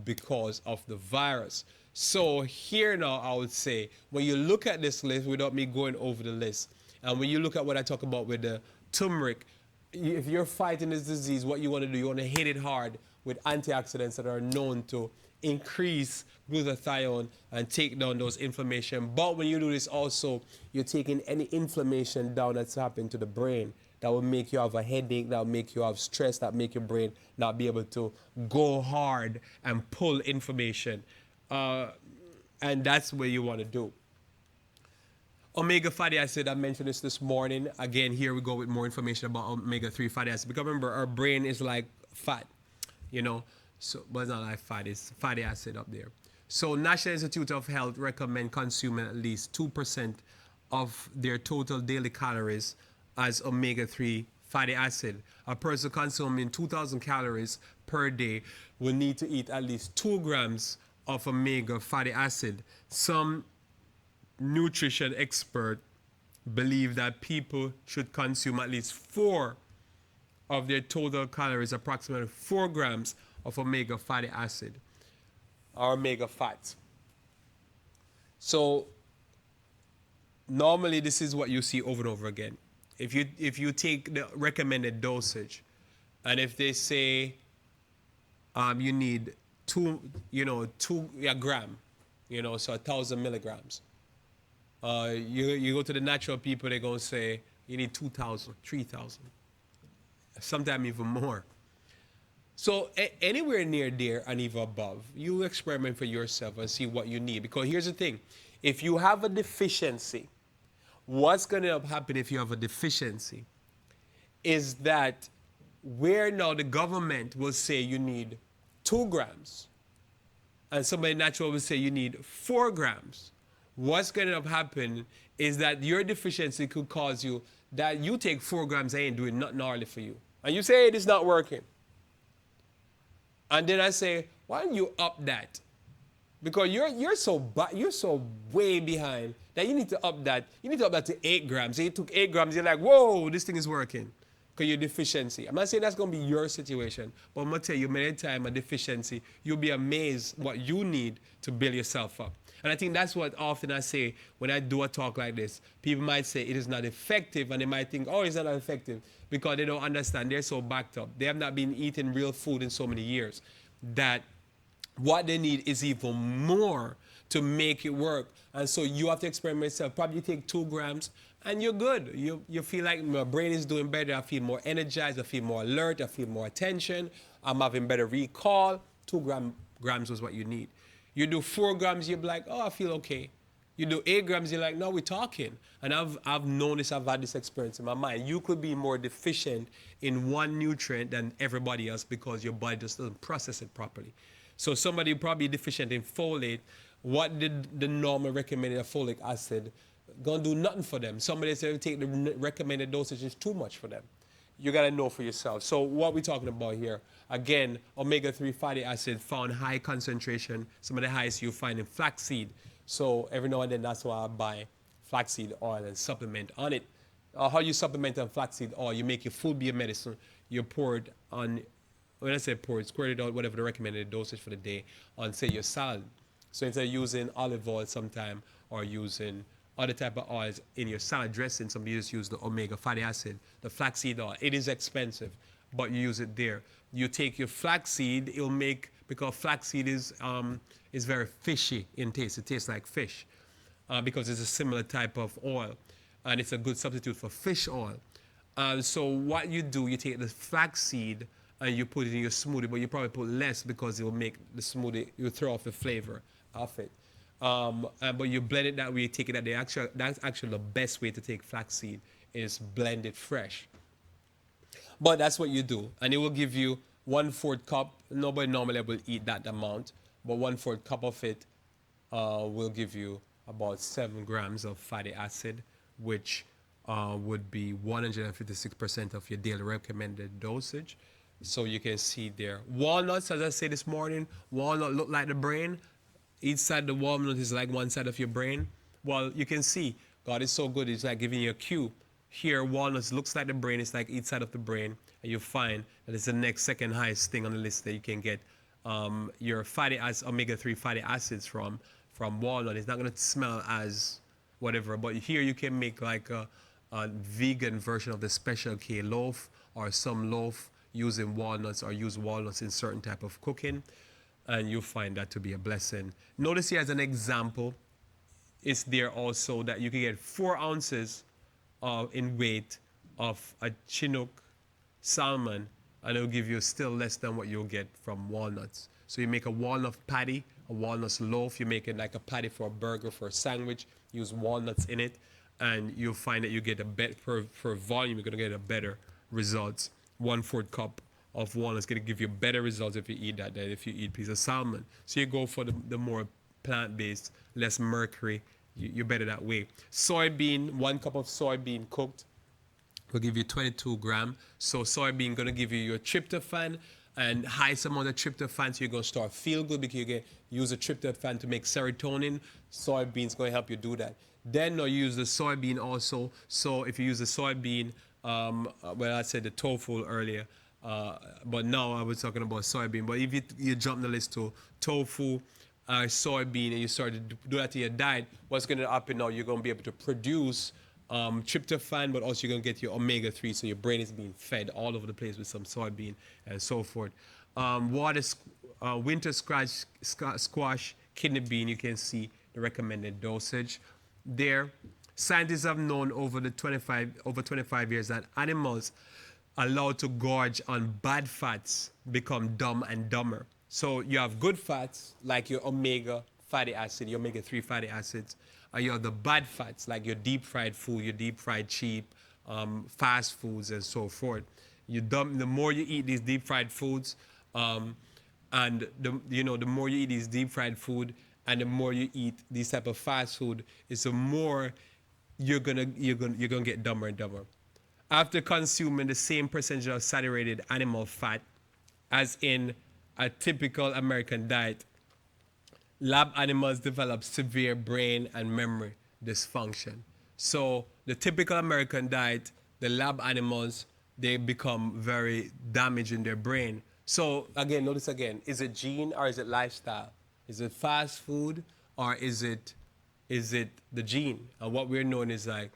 [SPEAKER 2] because of the virus. So here now, I would say, when you look at this list, without me going over the list, and when you look at what I talk about with the turmeric, if you're fighting this disease, what you want to do, you want to hit it hard with antioxidants that are known to increase glutathione and take down those inflammation. But when you do this also, you're taking any inflammation down that's happened to the brain that will make you have a headache, that will make you have stress, that make your brain not be able to go hard and pull information. And that's what you want to do. Omega fatty acid, I mentioned this morning. Again, here we go with more information about omega-3 fatty acid. Because remember, our brain is like fat, you know. So, but it's not like fat, it's fatty acid up there. So National Institute of Health recommend consuming at least 2% of their total daily calories as omega-3 fatty acid. A person consuming 2,000 calories per day will need to eat at least 2 grams of omega fatty acid. Some nutrition experts believe that people should consume at least 4 of their total calories, approximately 4 grams of omega fatty acid or omega fats. So normally this is what you see over and over again. If you take the recommended dosage, and if they say you need two gram, so 1,000 milligrams. You go to the natural people, they're gonna say you need 2,000, 3,000, sometimes even more. So anywhere near there and even above, you experiment for yourself and see what you need. Because here's the thing: if you have a deficiency, what's gonna happen if you have a deficiency is that where now the government will say you need 2 grams, and somebody natural will say you need 4 grams. What's going to happen is that your deficiency could cause you that you take 4 grams, I ain't doing nothing hardly for you. And you say, hey, this not working. And then I say, why don't you up that? Because you're so way behind that you need to up that. You need to up that to 8 grams. So you took 8 grams, you're like, whoa, this thing is working. Because your deficiency. I'm not saying that's going to be your situation, but I'm going to tell you, many times a deficiency, you'll be amazed what you need to build yourself up. And I think that's what often I say when I do a talk like this. People might say it is not effective, and they might think, oh, it's not effective, because they don't understand. They're so backed up. They have not been eating real food in so many years that what they need is even more to make it work. And so you have to experiment yourself. Probably take 2 grams and you're good. You feel like my brain is doing better. I feel more energized. I feel more alert. I feel more attention. I'm having better recall. 2 grams was what you need. You do 4 grams, you're like, oh, I feel okay. You do 8 grams, you're like, no, we're talking. And I've known this, I've had this experience in my mind. You could be more deficient in one nutrient than everybody else because your body just doesn't process it properly. So somebody probably deficient in folate. What did the normal recommended folic acid gonna do? Nothing for them. Somebody said take the recommended dosage is too much for them. You gotta know for yourself. So what we're talking about here, again, omega-3 fatty acid found high concentration. Some of the highest you find in flaxseed. So every now and then that's why I buy flaxseed oil and supplement on it. How you supplement on flaxseed oil? You make your food be a medicine. You pour it on, when I say pour it, squirt it out, whatever the recommended dosage for the day, on say your salad. So instead of using olive oil sometime or using other type of oils in your salad dressing, somebody just use the omega fatty acid, the flaxseed oil. It is expensive, but you use it there. You take your flaxseed, it'll make, because flaxseed is very fishy in taste. It tastes like fish because it's a similar type of oil, and it's a good substitute for fish oil. So what you do, you take the flaxseed and you put it in your smoothie, but you probably put less because it will make the smoothie, you throw off the flavor of it. But you blend it that way, you take it that's actually the best way to take flaxseed is blend it fresh. But that's what you do. And it will give you 1/4 cup. Nobody normally will eat that amount, but 1/4 cup of it will give you about 7 grams of fatty acid, which would be 156% of your daily recommended dosage. So you can see there. Walnuts, as I said this morning, walnut look like the brain. Each side of the walnut is like one side of your brain. Well, you can see God is so good. It's like giving you a cue. Here, walnuts looks like the brain. It's like each side of the brain. And you find that it's the next second highest thing on the list that you can get your fatty acid, omega-3 fatty acids from walnut. It's not going to smell as whatever. But here you can make like a vegan version of the Special K loaf or some loaf using walnuts or use walnuts in certain type of cooking. And you find that to be a blessing. Notice here as an example, it's there also that you can get 4 ounces in weight of a Chinook salmon, and it'll give you still less than what you'll get from walnuts. So you make a walnut patty, a walnut loaf, you make it like a patty for a burger, for a sandwich, use walnuts in it, and you'll find that you get a better, per volume, you're gonna get a better results. 1/4 cup of walnuts going to give you better results if you eat that than if you eat a piece of salmon. So you go for the more plant-based, less mercury. You're better that way. Soybean, 1 cup of soybean cooked will give you 22 grams. So soybean going to give you your tryptophan and highest amount of tryptophan. So you're going to start feel good because you can use the tryptophan to make serotonin. Soybean's going to help you do that. Then you use the soybean also. So if you use the soybean, well, I said the tofu earlier. But now I was talking about soybean. But if you jump the list to tofu, soybean and you start to do that to your diet, what's going to happen now? You're going to be able to produce tryptophan, but also you're going to get your omega-3, so your brain is being fed all over the place with some soybean and so forth. Winter squash, kidney bean, you can see the recommended dosage there. Scientists have known over 25 years that animals allowed to gorge on bad fats become dumb and dumber. So you have good fats like your omega fatty acid, your omega-3 fatty acids, and you have the bad fats like your deep fried food, your deep fried cheap fast foods and so forth. The more you eat these deep fried foods, and the more you eat these deep fried food and the more you eat these type of fast food, is the more you're gonna get dumber and dumber. After consuming the same percentage of saturated animal fat as in a typical American diet, lab animals develop severe brain and memory dysfunction. So the typical American diet, the lab animals, they become very damaged in their brain. So again, notice again, is it gene or is it lifestyle? Is it fast food or is it the gene? And what we're knowing is like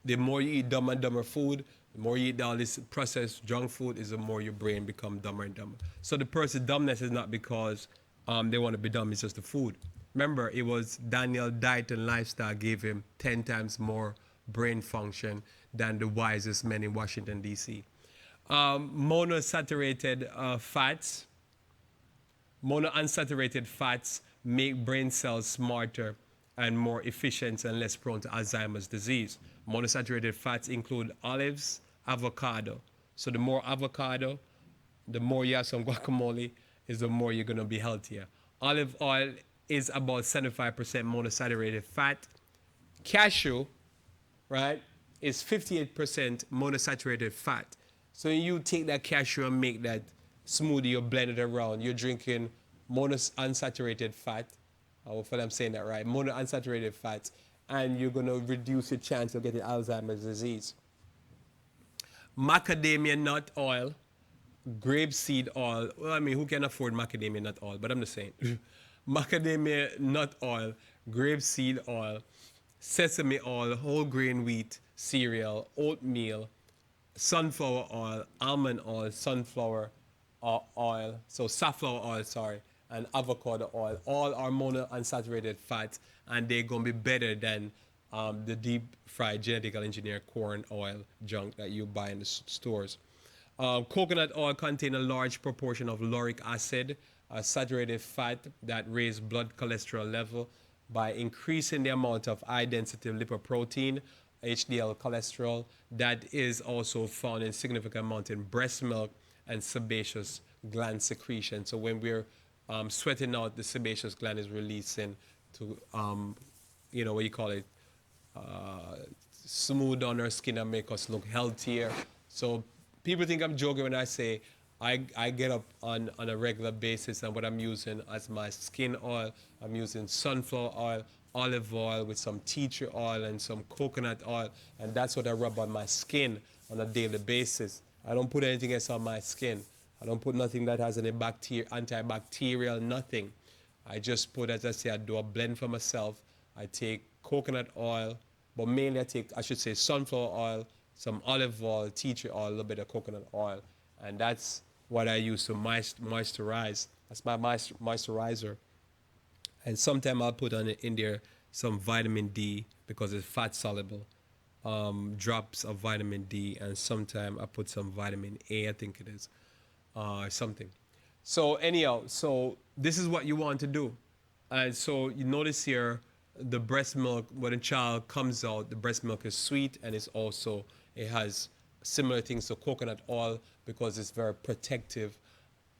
[SPEAKER 2] the more you eat dumb and dumber food, the more you eat all this processed junk food, is the more your brain become dumber and dumber. So the person's dumbness is not because they want to be dumb, it's just the food. Remember, it was Daniel diet and lifestyle gave him 10 times more brain function than the wisest men in Washington, D.C. Monosaturated fats, monounsaturated fats make brain cells smarter and more efficient and less prone to Alzheimer's disease. Monosaturated fats include olives, avocado. So the more avocado, the more you have some guacamole, is the more you're going to be healthier. Olive oil is about 75% monosaturated fat. Cashew, right, is 58% monosaturated fat. So you take that cashew and make that smoothie, you blend it around, you're drinking monounsaturated fat. I hope I'm saying that right. Monounsaturated fats, and you're going to reduce your chance of getting Alzheimer's disease. Macadamia nut oil, grapeseed oil. Well, I mean, who can afford macadamia nut oil? But I'm just saying. Macadamia nut oil, grapeseed oil, sesame oil, whole grain wheat cereal, oatmeal, sunflower oil, almond oil, sunflower oil, so safflower oil, sorry, and avocado oil. All are monounsaturated fats, and they're going to be better than the deep fried genetically engineered corn oil junk that you buy in the stores. Coconut oil contains a large proportion of lauric acid, a saturated fat that raises blood cholesterol level by increasing the amount of high density lipoprotein, HDL cholesterol, that is also found in significant amount in breast milk and sebaceous gland secretion. So when we're sweating out, the sebaceous gland is releasing to, what you call it, smooth on our skin and make us look healthier. So people think I'm joking when I say I get up on a regular basis, and what I'm using as my skin oil, I'm using sunflower oil, olive oil with some tea tree oil and some coconut oil, and that's what I rub on my skin on a daily basis. I don't put anything else on my skin. I don't put nothing that has any antibacterial, nothing. I just put, as I say, I do a blend for myself. I take coconut oil, but mainly I should say sunflower oil, some olive oil, tea tree oil, a little bit of coconut oil, and that's what I use to moisturize. That's my moisturizer. And sometimes I'll put on it in there some vitamin D because it's fat soluble, drops of vitamin D, and sometimes I put some vitamin A, I think it is, something. So anyhow, so this is what you want to do. And so you notice here, the breast milk, when a child comes out, the breast milk is sweet, and it has similar things to coconut oil because it's very protective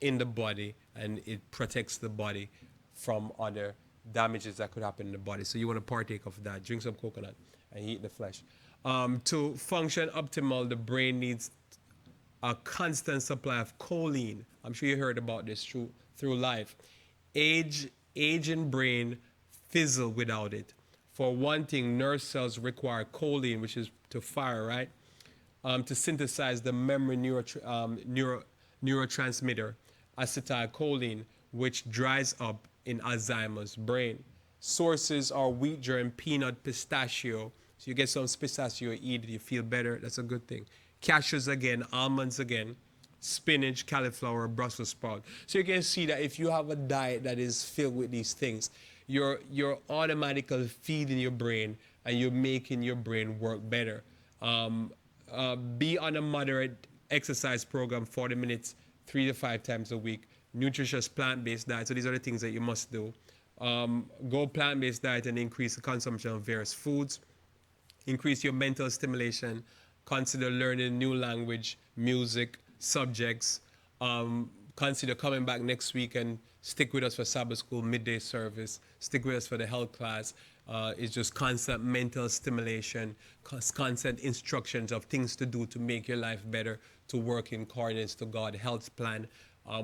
[SPEAKER 2] in the body, and it protects the body from other damages that could happen in the body. So you want to partake of that. Drink some coconut and eat the flesh. To function optimal, the brain needs a constant supply of choline. I'm sure you heard about this through life. Aging brain fizzle without it. For one thing, nerve cells require choline, which is to fire, right? To synthesize the memory neurotransmitter acetylcholine, which dries up in Alzheimer's brain. Sources are wheat germ, peanut, pistachio. So you get some pistachio, eat it, you feel better. That's a good thing. Cashews again, almonds again, spinach, cauliflower, Brussels sprout. So you can see that if you have a diet that is filled with these things, you're automatically feeding your brain and you're making your brain work better. Be on a moderate exercise program, 40 minutes, 3 to 5 times a week. Nutritious plant-based diet. So these are the things that you must do. Go plant-based diet and increase the consumption of various foods. Increase your mental stimulation. Consider learning new language, music, subjects. Consider coming back next week and stick with us for Sabbath school midday service. Stick with us for the health class. It's just constant mental stimulation, constant instructions of things to do to make your life better, to work in accordance to God's health plan,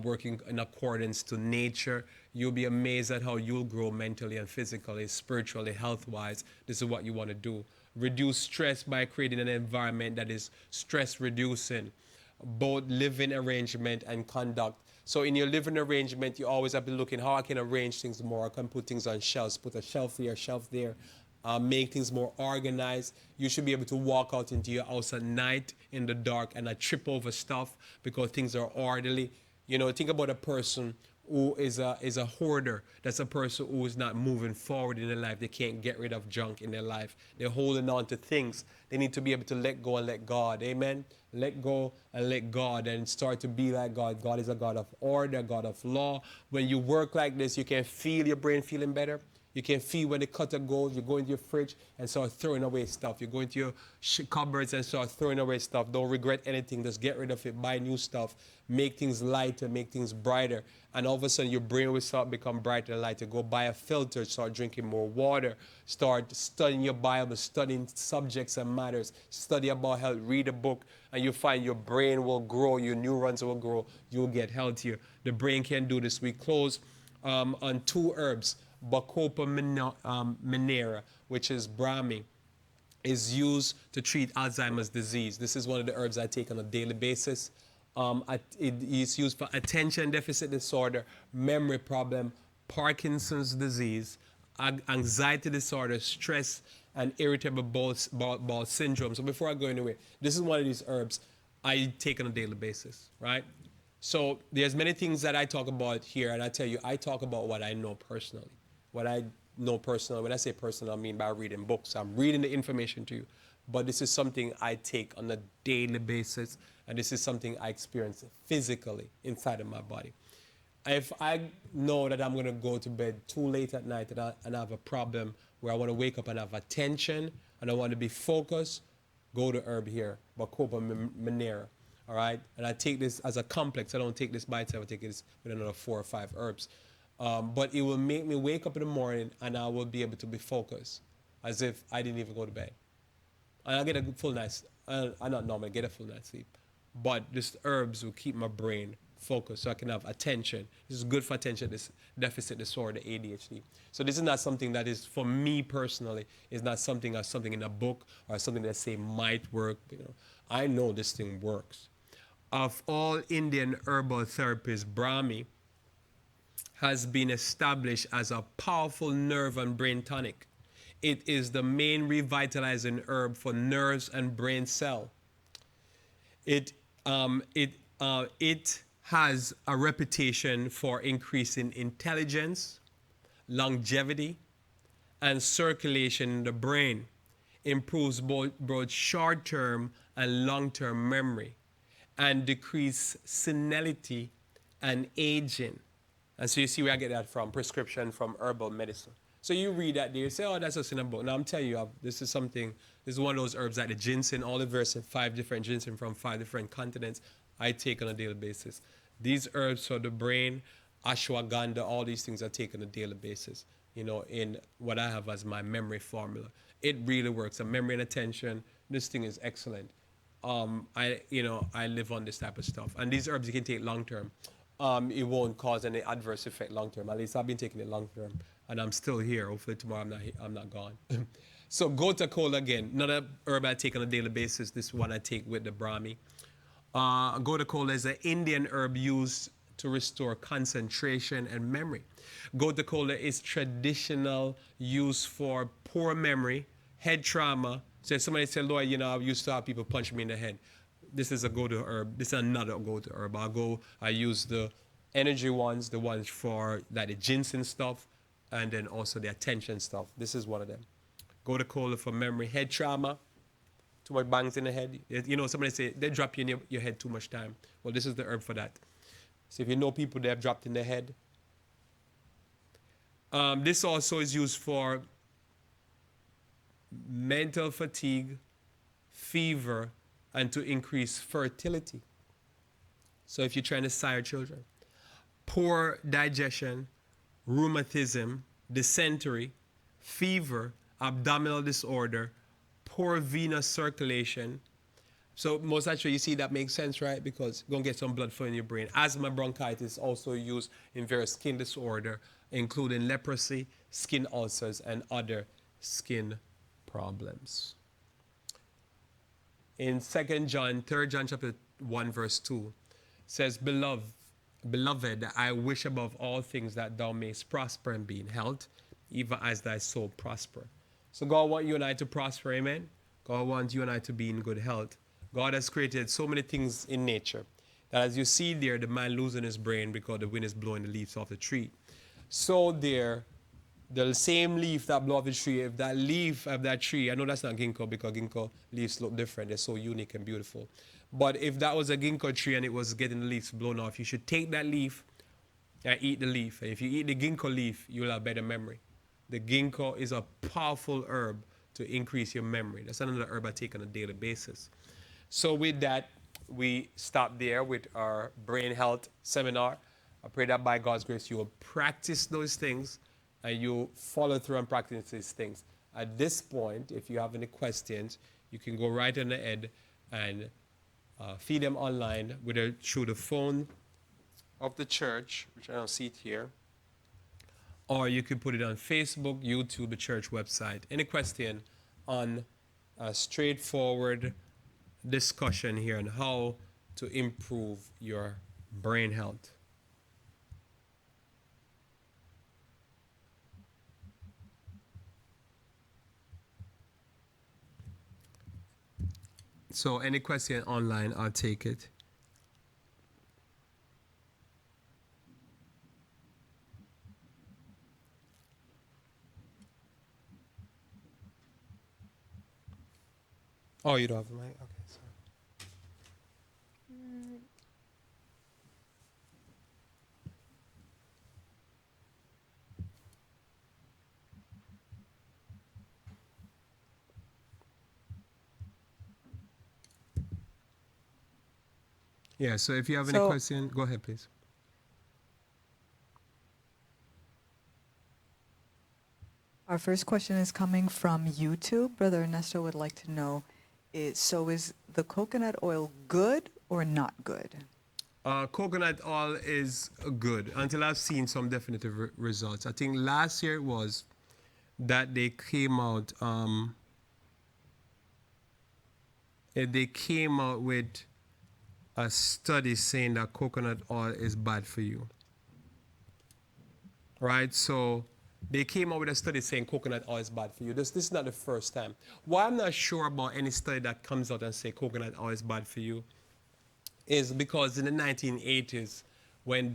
[SPEAKER 2] working in accordance to nature. You'll be amazed at how you'll grow mentally and physically, spiritually, health-wise. This is what you want to do. Reduce stress by creating an environment that is stress reducing, both living arrangement and conduct. So in your living arrangement, you always have to look in how I can arrange things more. I can put things on shelves, put a shelf here, shelf there, make things more organized. You should be able to walk out into your house at night in the dark and not trip over stuff because things are orderly. You know, think about a person who is a hoarder. That's a person who is not moving forward in their life. They can't get rid of junk in their life. They're holding on to things. They need to be able to let go and let God. Amen. Let go and let God and start to be like God. God is a God of order, a God of law. When you work like this, you can feel your brain feeling better. You can feel when the cutter goes. You go into your fridge and start throwing away stuff. You go into your cupboards and start throwing away stuff. Don't regret anything. Just get rid of it. Buy new stuff. Make things lighter. Make things brighter. And all of a sudden, your brain will start become brighter and lighter. Go buy a filter. Start drinking more water. Start studying your Bible. Studying subjects and matters. Study about health. Read a book. And you'll find your brain will grow. Your neurons will grow. You'll get healthier. The brain can do this. We close on 2 herbs. Bacopa minera, which is Brahmi, is used to treat Alzheimer's disease. This is one of the herbs I take on a daily basis. It is used for attention deficit disorder, memory problem, Parkinson's disease, anxiety disorder, stress, and irritable bowel syndrome. So before I go anywhere, this is one of these herbs I take on a daily basis, right? So there's many things that I talk about here, and I tell you, I talk about what I know personally. What I know personally, when I say personal, I mean by reading books. I'm reading the information to you. But this is something I take on a daily basis, and this is something I experience physically inside of my body. If I know that I'm going to go to bed too late at night and I have a problem where I want to wake up and have attention and I want to be focused, go to herb here, Bacopa minera. All right? And I take this as a complex. I don't take this by itself. I take this with another 4 or 5 herbs. But it will make me wake up in the morning and I will be able to be focused as if I didn't even go to bed. And I'll get a full night's, I not normally get a full night's sleep, but this herbs will keep my brain focused so I can have attention. This is good for attention deficit disorder, ADHD. So this is not something that is, for me personally, is not something as something in a book or something that say might work. You know, I know this thing works. Of all Indian herbal therapies, Brahmi has been established as a powerful nerve and brain tonic. It is the main revitalizing herb for nerves and brain cell. It has a reputation for increasing intelligence, longevity, and circulation in the brain. Improves both short-term and long-term memory, and decrease senility and aging. And so you see where I get that from, prescription from herbal medicine. So you read that there, you say, oh, that's just in a book. Now I'm telling you, this is one of those herbs like the ginseng, all the various 5 different ginseng from 5 different continents I take on a daily basis. These herbs for the brain, ashwagandha, all these things I take on a daily basis, you know, in what I have as my memory formula. It really works. A memory and attention, this thing is excellent. I live on this type of stuff. And these herbs you can take long term. It won't cause any adverse effect long term. At least I've been taking it long term, and I'm still here. Hopefully tomorrow I'm not gone. So gota cola again, another herb I take on a daily basis. This one I take with the Brahmi. Gota cola is an Indian herb used to restore concentration and memory. Gotu kola is traditional use for poor memory, head trauma. So if somebody said, Lord, I used to have people punch me in the head. This is a go-to herb. This is another go-to herb. I use the energy ones, the ones for like the ginseng stuff, and then also the attention stuff. This is one of them. Gotu kola for memory, head trauma, too much bangs in the head. Somebody say they drop you in your head too much time. Well, this is the herb for that. So if you know people that have dropped in their head. This also is used for mental fatigue, fever, and to increase fertility. So if you're trying to sire children. Poor digestion, rheumatism, dysentery, fever, abdominal disorder, poor venous circulation. So most actually you see that makes sense, right? Because you're going to get some blood flow in your brain. Asthma, bronchitis also used in various skin disorder, including leprosy, skin ulcers, and other skin problems. In 3 John chapter 1, verse 2, says, Beloved, I wish above all things that thou mayest prosper and be in health, even as thy soul prosper. So God wants you and I to prosper, amen? God wants you and I to be in good health. God has created so many things in nature that as you see there, the man losing his brain because the wind is blowing the leaves off the tree. So there, the same leaf that blow off the tree, if that leaf of that tree, I know that's not ginkgo because ginkgo leaves look different. They're so unique and beautiful. But if that was a ginkgo tree and it was getting the leaves blown off, you should take that leaf and eat the leaf. And if you eat the ginkgo leaf, you'll have better memory. The ginkgo is a powerful herb to increase your memory. That's another herb I take on a daily basis. So with that, we stop there with our brain health seminar. I pray that by God's grace you will practice those things and you follow through and practice these things. At this point, if you have any questions, you can go right on ahead and feed them online, whether through the phone of the church, which I don't see it here, or you can put it on Facebook, YouTube, the church website. Any question on a straightforward discussion here on how to improve your brain health. So any question online, I'll take it. Oh, you don't have the mic? Okay, sorry. Yeah, so if you have any
[SPEAKER 1] So
[SPEAKER 2] question, go ahead, please.
[SPEAKER 1] our first question is coming from YouTube. Brother Ernesto would like to know, is the coconut oil good or not good?
[SPEAKER 2] Coconut oil is good until I've seen some definitive results. I think last year it was that they came out with a study saying that coconut oil is bad for you. Right? So they came out with a study saying coconut oil is bad for you. This is not the first time. Why I'm not sure about any study that comes out and say coconut oil is bad for you is because in the 1980s, when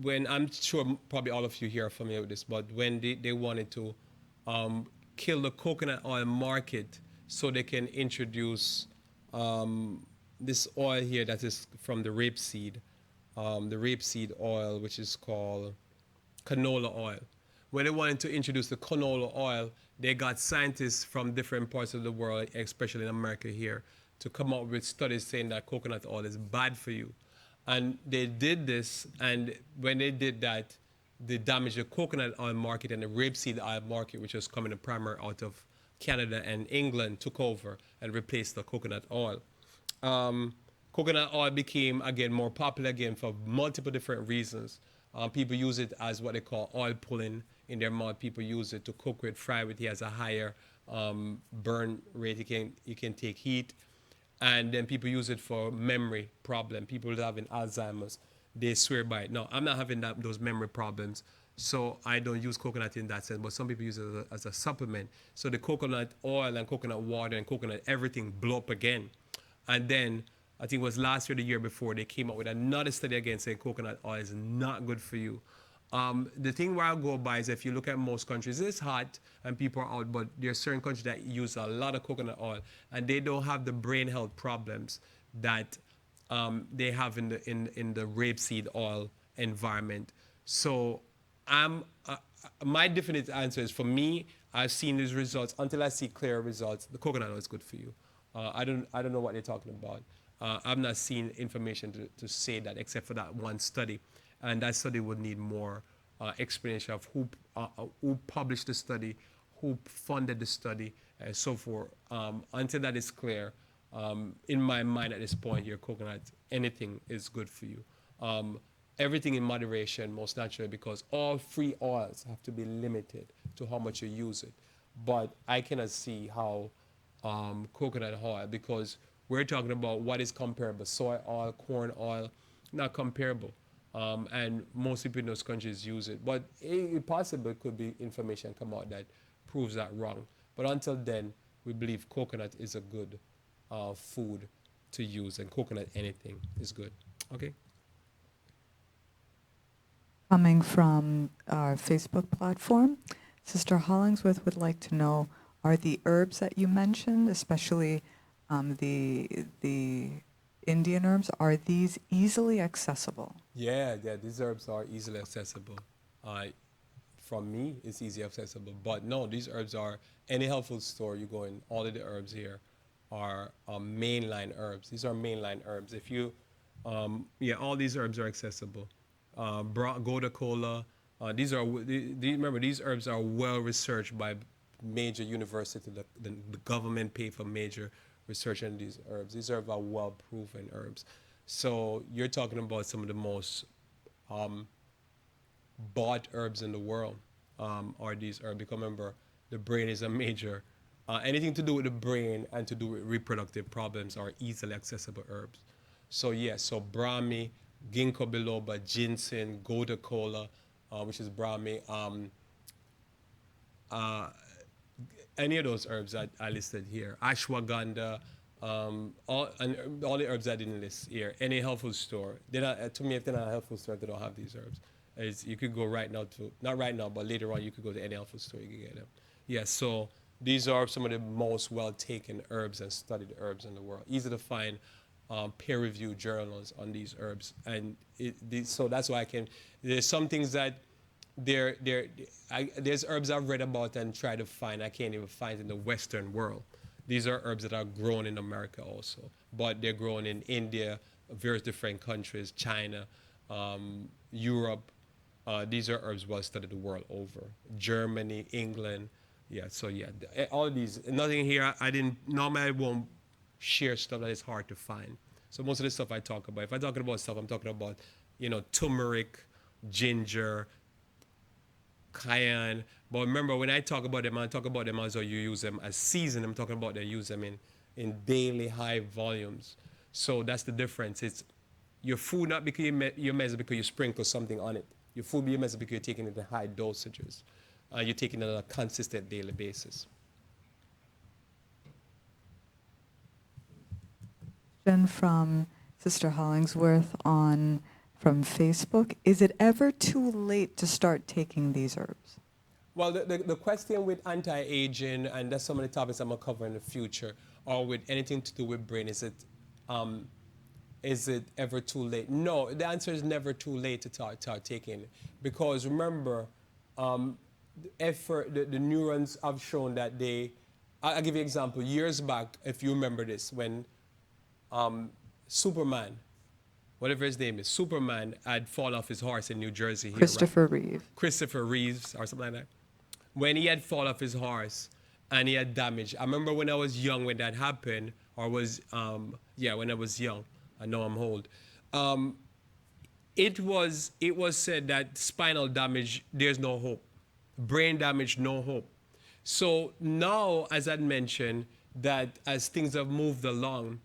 [SPEAKER 2] when I'm sure probably all of you here are familiar with this, but when they wanted to kill the coconut oil market so they can introduce this oil here that is from the rapeseed oil, which is called canola oil. When they wanted to introduce the canola oil, they got scientists from different parts of the world, especially in America here, to come up with studies saying that coconut oil is bad for you. And they did this, and when they did that, they damaged the coconut oil market, and the rapeseed oil market, which was coming in primary out of Canada and England, took over and replaced the coconut oil. Coconut oil became, again, more popular again for multiple different reasons. People use it as what they call oil pulling in their mouth. People use it to cook with, fry with. It has a higher burn rate. You can take heat. And then people use it for memory problem. People that having Alzheimer's, they swear by it. No, I'm not having those memory problems, so I don't use coconut in that sense. But some people use it as a supplement. So the coconut oil and coconut water and coconut everything blow up again, and then I think it was last year, the year before, they came out with another study again saying coconut oil is not good for you. The thing where I go by is if you look at most countries, it's hot and people are out, but there are certain countries that use a lot of coconut oil and they don't have the brain health problems that they have in the rapeseed oil environment. So I'm my definite answer is for me. I've seen these results. Until I see clear results, the coconut oil is good for you. I don't know what they're talking about. I've not seen information to say that except for that one study, and that study would need more explanation of who published the study, who funded the study, and so forth. Until that is clear, in my mind at this point here, coconut, anything is good for you. Everything in moderation, most naturally, because all free oils have to be limited to how much you use it. But I cannot see how coconut oil, because we're talking about what is comparable: soy oil, corn oil, not comparable. And most people in those countries use it. But it possibly could be information come out that proves that wrong. But until then, we believe coconut is a good food to use, and coconut anything is good. Okay.
[SPEAKER 1] Coming from our Facebook platform, Sister Hollingsworth would like to know, are the herbs that you mentioned, especially the Indian herbs, are these easily accessible?
[SPEAKER 2] Yeah, yeah, these herbs are easily accessible. Uh, from me, it's easy accessible. But no, these herbs are any health food store you go in. All of the herbs here are mainline herbs. These are mainline herbs. If you, yeah, all these herbs are accessible. Goda cola. Remember, these herbs are well researched by major university. The government pay for major research on these herbs. These herbs are well proven herbs. So you're talking about some of the most um, bought herbs in the world are these herbs. Because remember, the brain is a major. Anything to do with the brain and to do with reproductive problems are easily accessible herbs. So yes, so Brahmi, Ginkgo biloba, ginseng, Goda cola, which is Brahmi, uh, any of those herbs that I listed here, ashwagandha, all the herbs I didn't list here, any health food store. They're not, to me, if they're not a health food store, they don't have these herbs. You could go right now to, not right now, but later on, you could go to any health food store, you can get them. Yeah, so these are some of the most well taken herbs and studied herbs in the world. Easy to find peer reviewed journals on these herbs. And so that's why there's some things that there's herbs I've read about and tried to find, I can't even find in the Western world. These are herbs that are grown in America also, but they're grown in India, various different countries, China, Europe. These are herbs well studied the world over. Germany, England. Yeah, so yeah, all of these. Nothing here, I didn't, normally I won't share stuff that is hard to find. So most of the stuff I talk about, if I'm talking about stuff, I'm talking about, turmeric, ginger, cayenne. But remember, when I talk about them, I talk about them as though you use them as season. I'm talking about they use them in daily high volumes. So that's the difference. It's your food not because you measure because you sprinkle something on it. Your food be measured because you're taking it in high dosages. You're taking it on a consistent daily basis.
[SPEAKER 1] From Sister Hollingsworth from Facebook, is it ever too late to start taking these herbs?
[SPEAKER 2] Well, the question with anti-aging, and that's some of the topics I'm going to cover in the future, or with anything to do with brain, is it ever too late? No, the answer is never too late to start taking it. Because remember, the neurons have shown that I'll give you an example. Years back, if you remember this, when Superman, whatever his name is, Superman had fallen off his horse in New Jersey here, right?
[SPEAKER 1] Christopher Reeve.
[SPEAKER 2] Christopher Reeves or something like that. When he had fallen off his horse and he had damage. I remember when I was young when that happened, or when I was young. I know I'm old. It was said that spinal damage, there's no hope. Brain damage, no hope. So now, as I mentioned, that as things have moved along,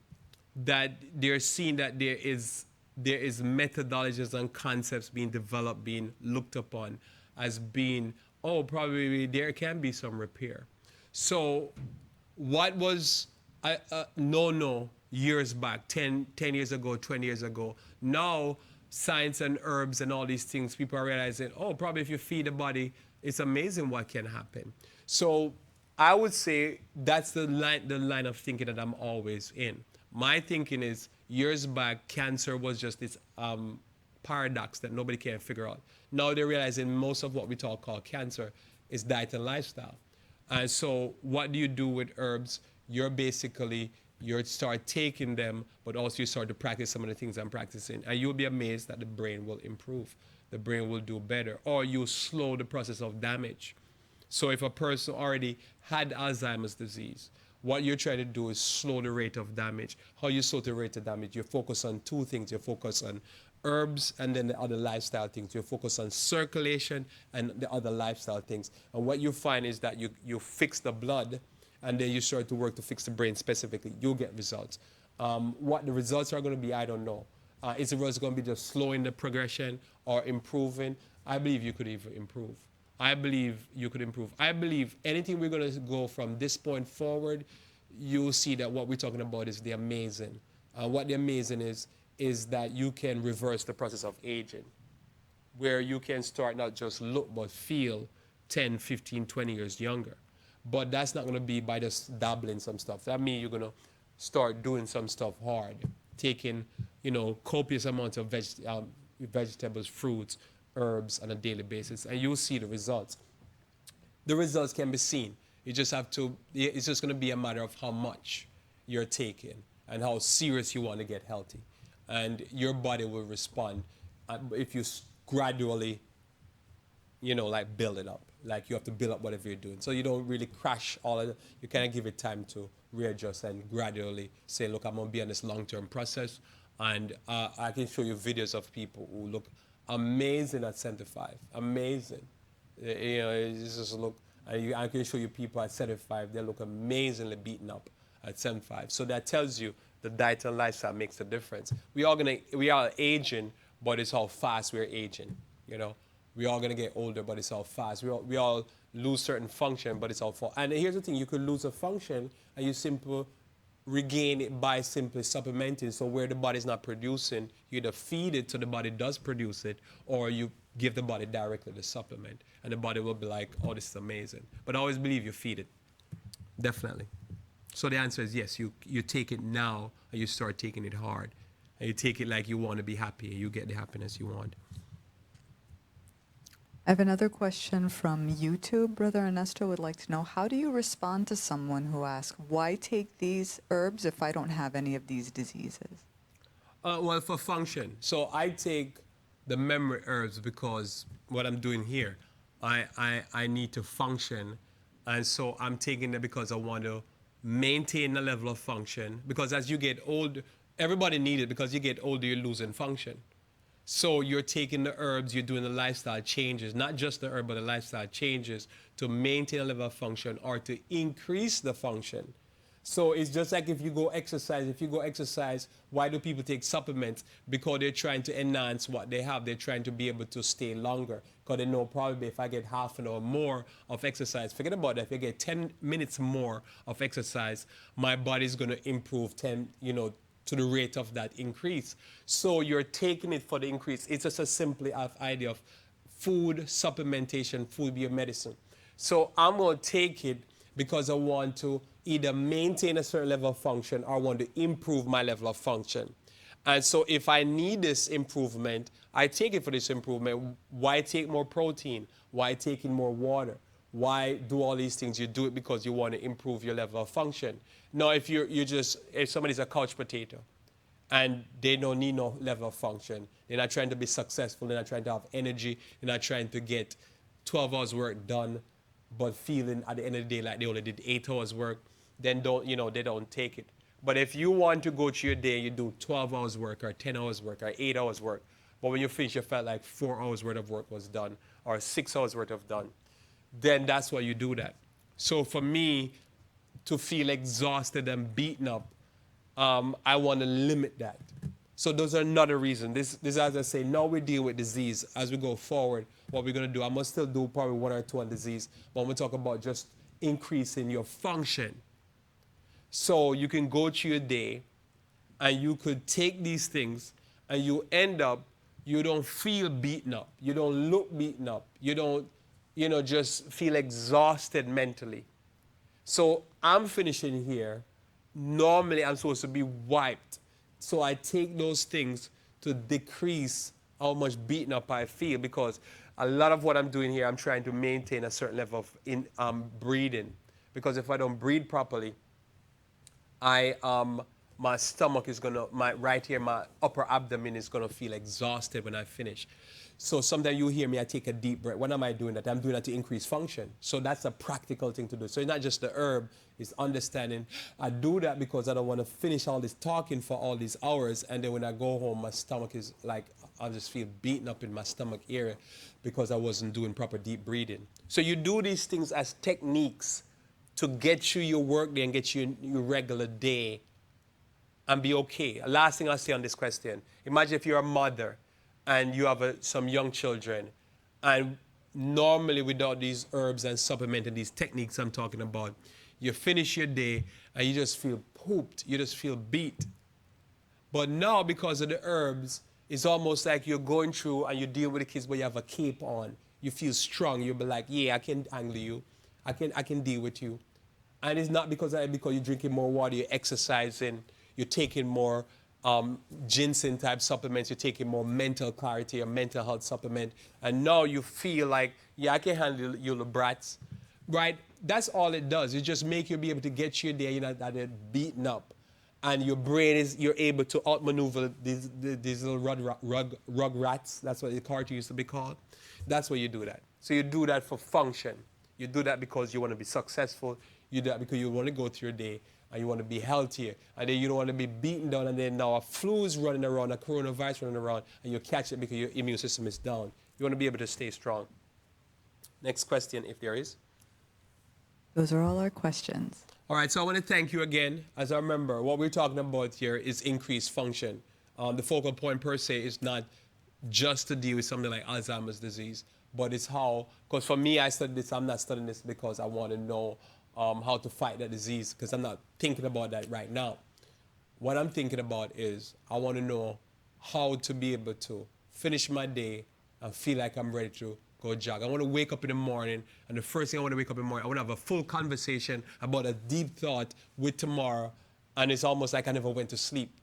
[SPEAKER 2] that they're seeing that there is methodologies and concepts being developed, being looked upon as being, oh, probably there can be some repair. So what was no years back, 10 years ago, 20 years ago, now science and herbs and all these things, people are realizing, oh, probably if you feed the body, it's amazing what can happen. So I would say that's the line of thinking that I'm always in. My thinking is years back, cancer was just this paradox that nobody can figure out. Now they're realizing most of what we call cancer is diet and lifestyle. And so what do you do with herbs? You start taking them, but also you start to practice some of the things I'm practicing. And you'll be amazed that the brain will improve. The brain will do better. Or you slow the process of damage. So if a person already had Alzheimer's disease, what you're trying to do is slow the rate of damage. How you slow the rate of damage? You focus on two things. You focus on herbs and then the other lifestyle things. You focus on circulation and the other lifestyle things. And what you find is that you fix the blood and then you start to work to fix the brain specifically. You'll get results. What the results are going to be, I don't know. Is the results going to be just slowing the progression or improving? I believe you could even improve. I believe you could improve. I believe anything we're going to go from this point forward, you'll see that what we're talking about is the amazing. What the amazing is that you can reverse the process of aging, where you can start not just look but feel 10, 15, 20 years younger. But that's not going to be by just dabbling some stuff. That means you're going to start doing some stuff hard, taking, copious amounts of vegetables, fruits, herbs on a daily basis, and you'll see the results. The results can be seen. You just have to, it's just going to be a matter of how much you're taking and how serious you want to get healthy. And your body will respond if you gradually, like build it up. Like you have to build up whatever you're doing. So you don't really crash all of it. You kind of give it time to readjust and gradually say, look, I'm going to be on this long-term process. And I can show you videos of people who look amazing at 75. Amazing. It's just look, I can show you people at 75, they look amazingly beaten up at 75. So that tells you the diet and lifestyle makes a difference. We are aging, but it's how fast we're aging. We are gonna get older, but it's how fast. We all lose certain function, but it's how fast. And here's the thing: you could lose a function, and you simply regain it by simply supplementing. So where the body's not producing, you either feed it so the body does produce it, or you give the body directly the supplement, and the body will be like, "Oh, this is amazing." But I always believe you feed it, definitely. So the answer is yes. You take it now, and you start taking it hard, and you take it like you want to be happy, and you get the happiness you want.
[SPEAKER 1] I have another question from YouTube. Brother Ernesto would like to know, how do you respond to someone who asks, why take these herbs if I don't have any of these diseases?
[SPEAKER 2] Well, for function. So I take the memory herbs because what I'm doing here, I need to function. And so I'm taking them because I want to maintain a level of function. Because as you get old, everybody needs it because you get older, you're losing function. So you're taking the herbs, you're doing the lifestyle changes, not just the herb, but the lifestyle changes to maintain a level of function or to increase the function. So it's just like if you go exercise, why do people take supplements? Because they're trying to enhance what they have. They're trying to be able to stay longer. Because they know probably if I get half an hour more of exercise, forget about that. If I get 10 minutes more of exercise, my body's going to improve 10, to the rate of that increase. So you're taking it for the increase. It's just a simply idea of food, supplementation, food be your medicine. So I'm going to take it because I want to either maintain a certain level of function or I want to improve my level of function. And so if I need this improvement, I take it for this improvement. Why take more protein? Why take in more water? Why do all these things? You do it because you want to improve your level of function. Now, if if somebody's a couch potato and they don't need no level of function, they're not trying to be successful, they're not trying to have energy, they're not trying to get 12 hours work done, but feeling at the end of the day like they only did 8 hours work, then they don't take it. But if you want to go through your day, you do 12 hours work or 10 hours work or 8 hours work, but when you finish, you felt like 4 hours worth of work was done or 6 hours worth of done, then that's why you do that. So for me, to feel exhausted and beaten up, I want to limit that. So those are another reason. This as I say, now we deal with disease. As we go forward, what we're going to do, I must still do probably one or two on disease, but I'm going to talk about just increasing your function. So you can go through your day and you could take these things and you end up, you don't feel beaten up. You don't look beaten up. You don't, just feel exhausted mentally. So I'm finishing here. Normally, I'm supposed to be wiped. So I take those things to decrease how much beaten up I feel, because a lot of what I'm doing here, I'm trying to maintain a certain level of breathing. Because if I don't breathe properly, my stomach is gonna, right here, my upper abdomen is gonna feel exhausted when I finish. So sometimes you hear me, I take a deep breath. When am I doing that? I'm doing that to increase function. So that's a practical thing to do. So it's not just the herb, it's understanding. I do that because I don't want to finish all this talking for all these hours, and then when I go home, my stomach is like, I just feel beaten up in my stomach area because I wasn't doing proper deep breathing. So you do these things as techniques to get you your work day and get you your regular day and be okay. Last thing I'll say on this question. Imagine if you're a mother and you have some young children, and normally without these herbs and supplement and these techniques I'm talking about, you finish your day and you just feel pooped. You just feel beat. But now, because of the herbs, it's almost like you're going through and you deal with the kids, but you have a cape on. You feel strong. You'll be like, yeah, I can handle you. I can deal with you. And it's not because you're drinking more water, you're exercising, you're taking more ginseng type supplements, you're taking more mental clarity, a mental health supplement, and now you feel like, yeah, I can handle you little brats, right? That's all it does. It just make you be able to get you there, that beaten up, and your brain you're able to outmaneuver these little rug rats. That's what the cartoon used to be called. That's why you do that. So you do that for function. You do that because you want to be successful. You do that because you want to go through your day and you want to be healthier. And then you don't want to be beaten down, and then now a flu is running around, a coronavirus running around, and you catch it because your immune system is down. You want to be able to stay strong. Next question, if there is.
[SPEAKER 1] Those are all our questions.
[SPEAKER 2] All right, so I want to thank you again. As I remember, what we're talking about here is increased function. The focal point per se is not just to deal with something like Alzheimer's disease, but it's how, because for me, I studied this, I'm not studying this because I want to know how to fight that disease, because I'm not thinking about that right now. What I'm thinking about is I want to know how to be able to finish my day and feel like I'm ready to go jog. I want to wake up in the morning, and the first thing I want to wake up in the morning, I want to have a full conversation about a deep thought with tomorrow, and it's almost like I never went to sleep.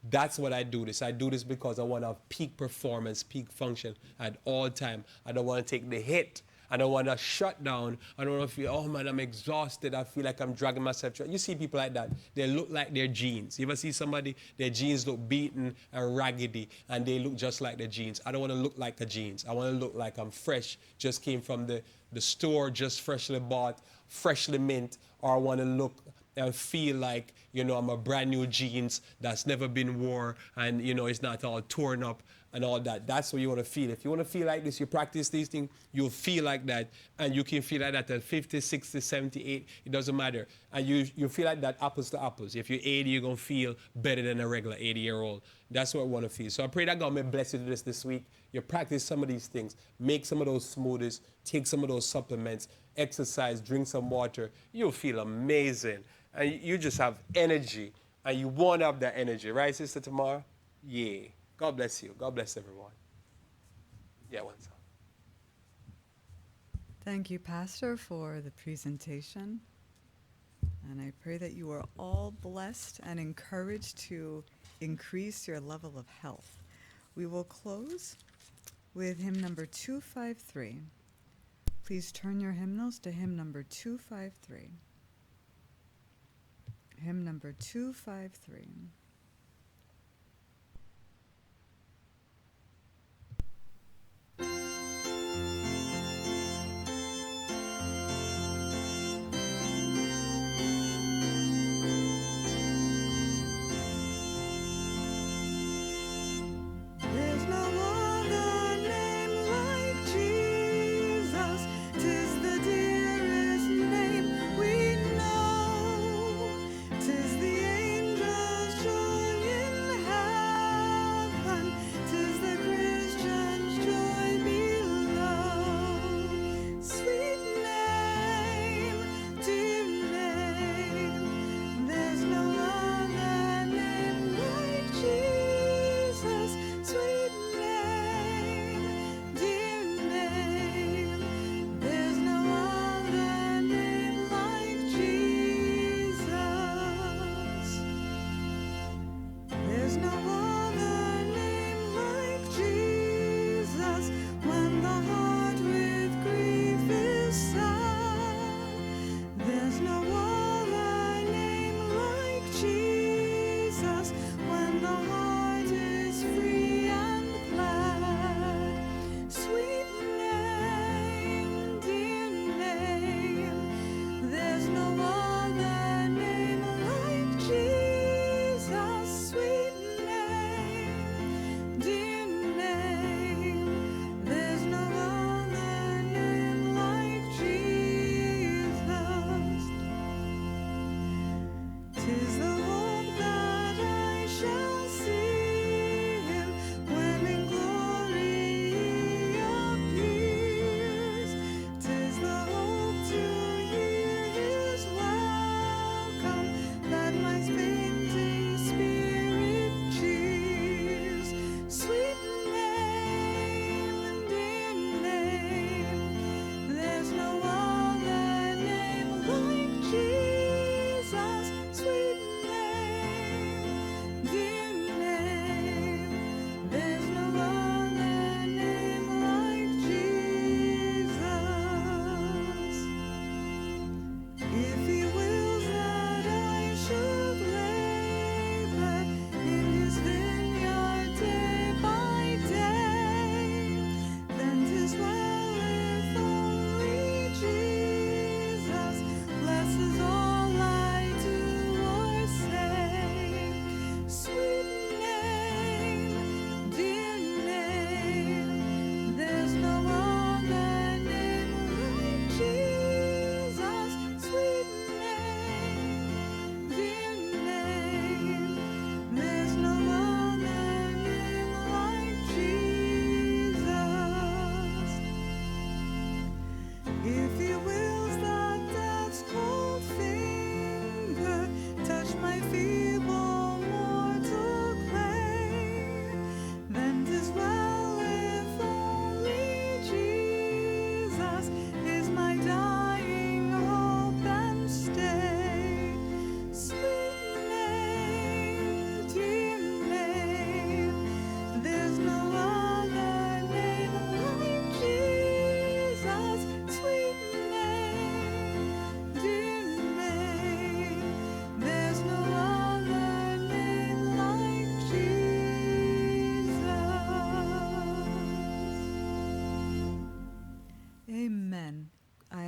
[SPEAKER 2] That's what I do this. I do this because I want to have peak performance, peak function at all time. I don't want to take the hit. I don't want to shut down. I don't want to feel, oh man, I'm exhausted. I feel like I'm dragging myself through. You see people like that. They look like their jeans. You ever see somebody, their jeans look beaten and raggedy, and they look just like their jeans. I don't want to look like the jeans. I want to look like I'm fresh, just came from the store, just freshly bought, freshly mint, or I want to look and feel like, I'm a brand new jeans that's never been worn, and, it's not all torn up and all that. That's what you want to feel. If you want to feel like this, you practice these things, you'll feel like that, and you can feel like that at 50, 60, 78, it doesn't matter. And you feel like that apples to apples. If you're 80, you're going to feel better than a regular 80-year-old. That's what I want to feel. So I pray that God may bless you to this week. You practice some of these things. Make some of those smoothies. Take some of those supplements. Exercise. Drink some water. You'll feel amazing. And you just have energy. And you want to have that energy. Right, Sister Tamara? Yeah. God bless you. God bless everyone. Yeah, one second.
[SPEAKER 1] Thank you, Pastor, for the presentation. And I pray that you are all blessed and encouraged to increase your level of health. We will close with hymn number 253. Please turn your hymnals to hymn number 253. Hymn number 253.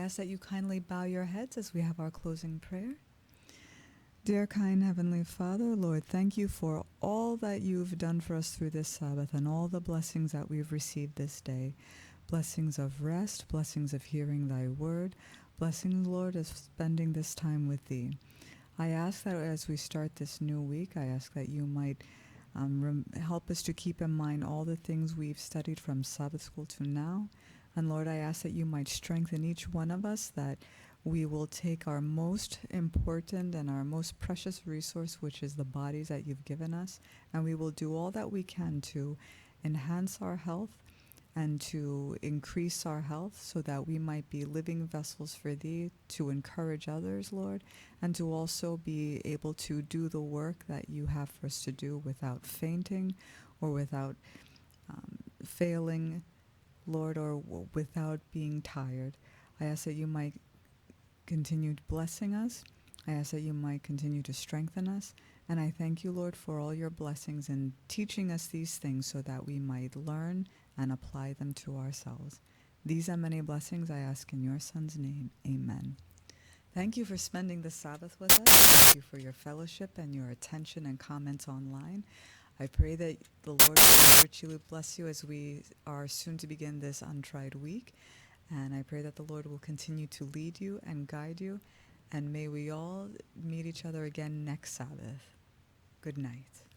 [SPEAKER 1] ask that you kindly bow your heads as we have our closing prayer. Dear kind Heavenly Father, Lord, thank you for all that you've done for us through this Sabbath and all the blessings that we've received this day. Blessings of rest, blessings of hearing thy word, blessings, Lord, of spending this time with thee. I ask that as we start this new week, I ask that you might help us to keep in mind all the things we've studied from Sabbath school to now. And Lord, I ask that you might strengthen each one of us, that we will take our most important and our most precious resource, which is the bodies that you've given us, and we will do all that we can to enhance our health and to increase our health so that we might be living vessels for thee to encourage others, Lord, and to also be able to do the work that you have for us to do without fainting or without failing, Lord, or without being tired. I ask that you might continue blessing us. I ask that you might continue to strengthen us. And I thank you, Lord, for all your blessings in teaching us these things so that we might learn and apply them to ourselves. These and many blessings I ask in your Son's name. Amen. Thank you for spending the Sabbath with us. Thank you for your fellowship and your attention and comments online. I pray that the Lord will richly bless you as we are soon to begin this untried week. And I pray that the Lord will continue to lead you and guide you. And may we all meet each other again next Sabbath. Good night.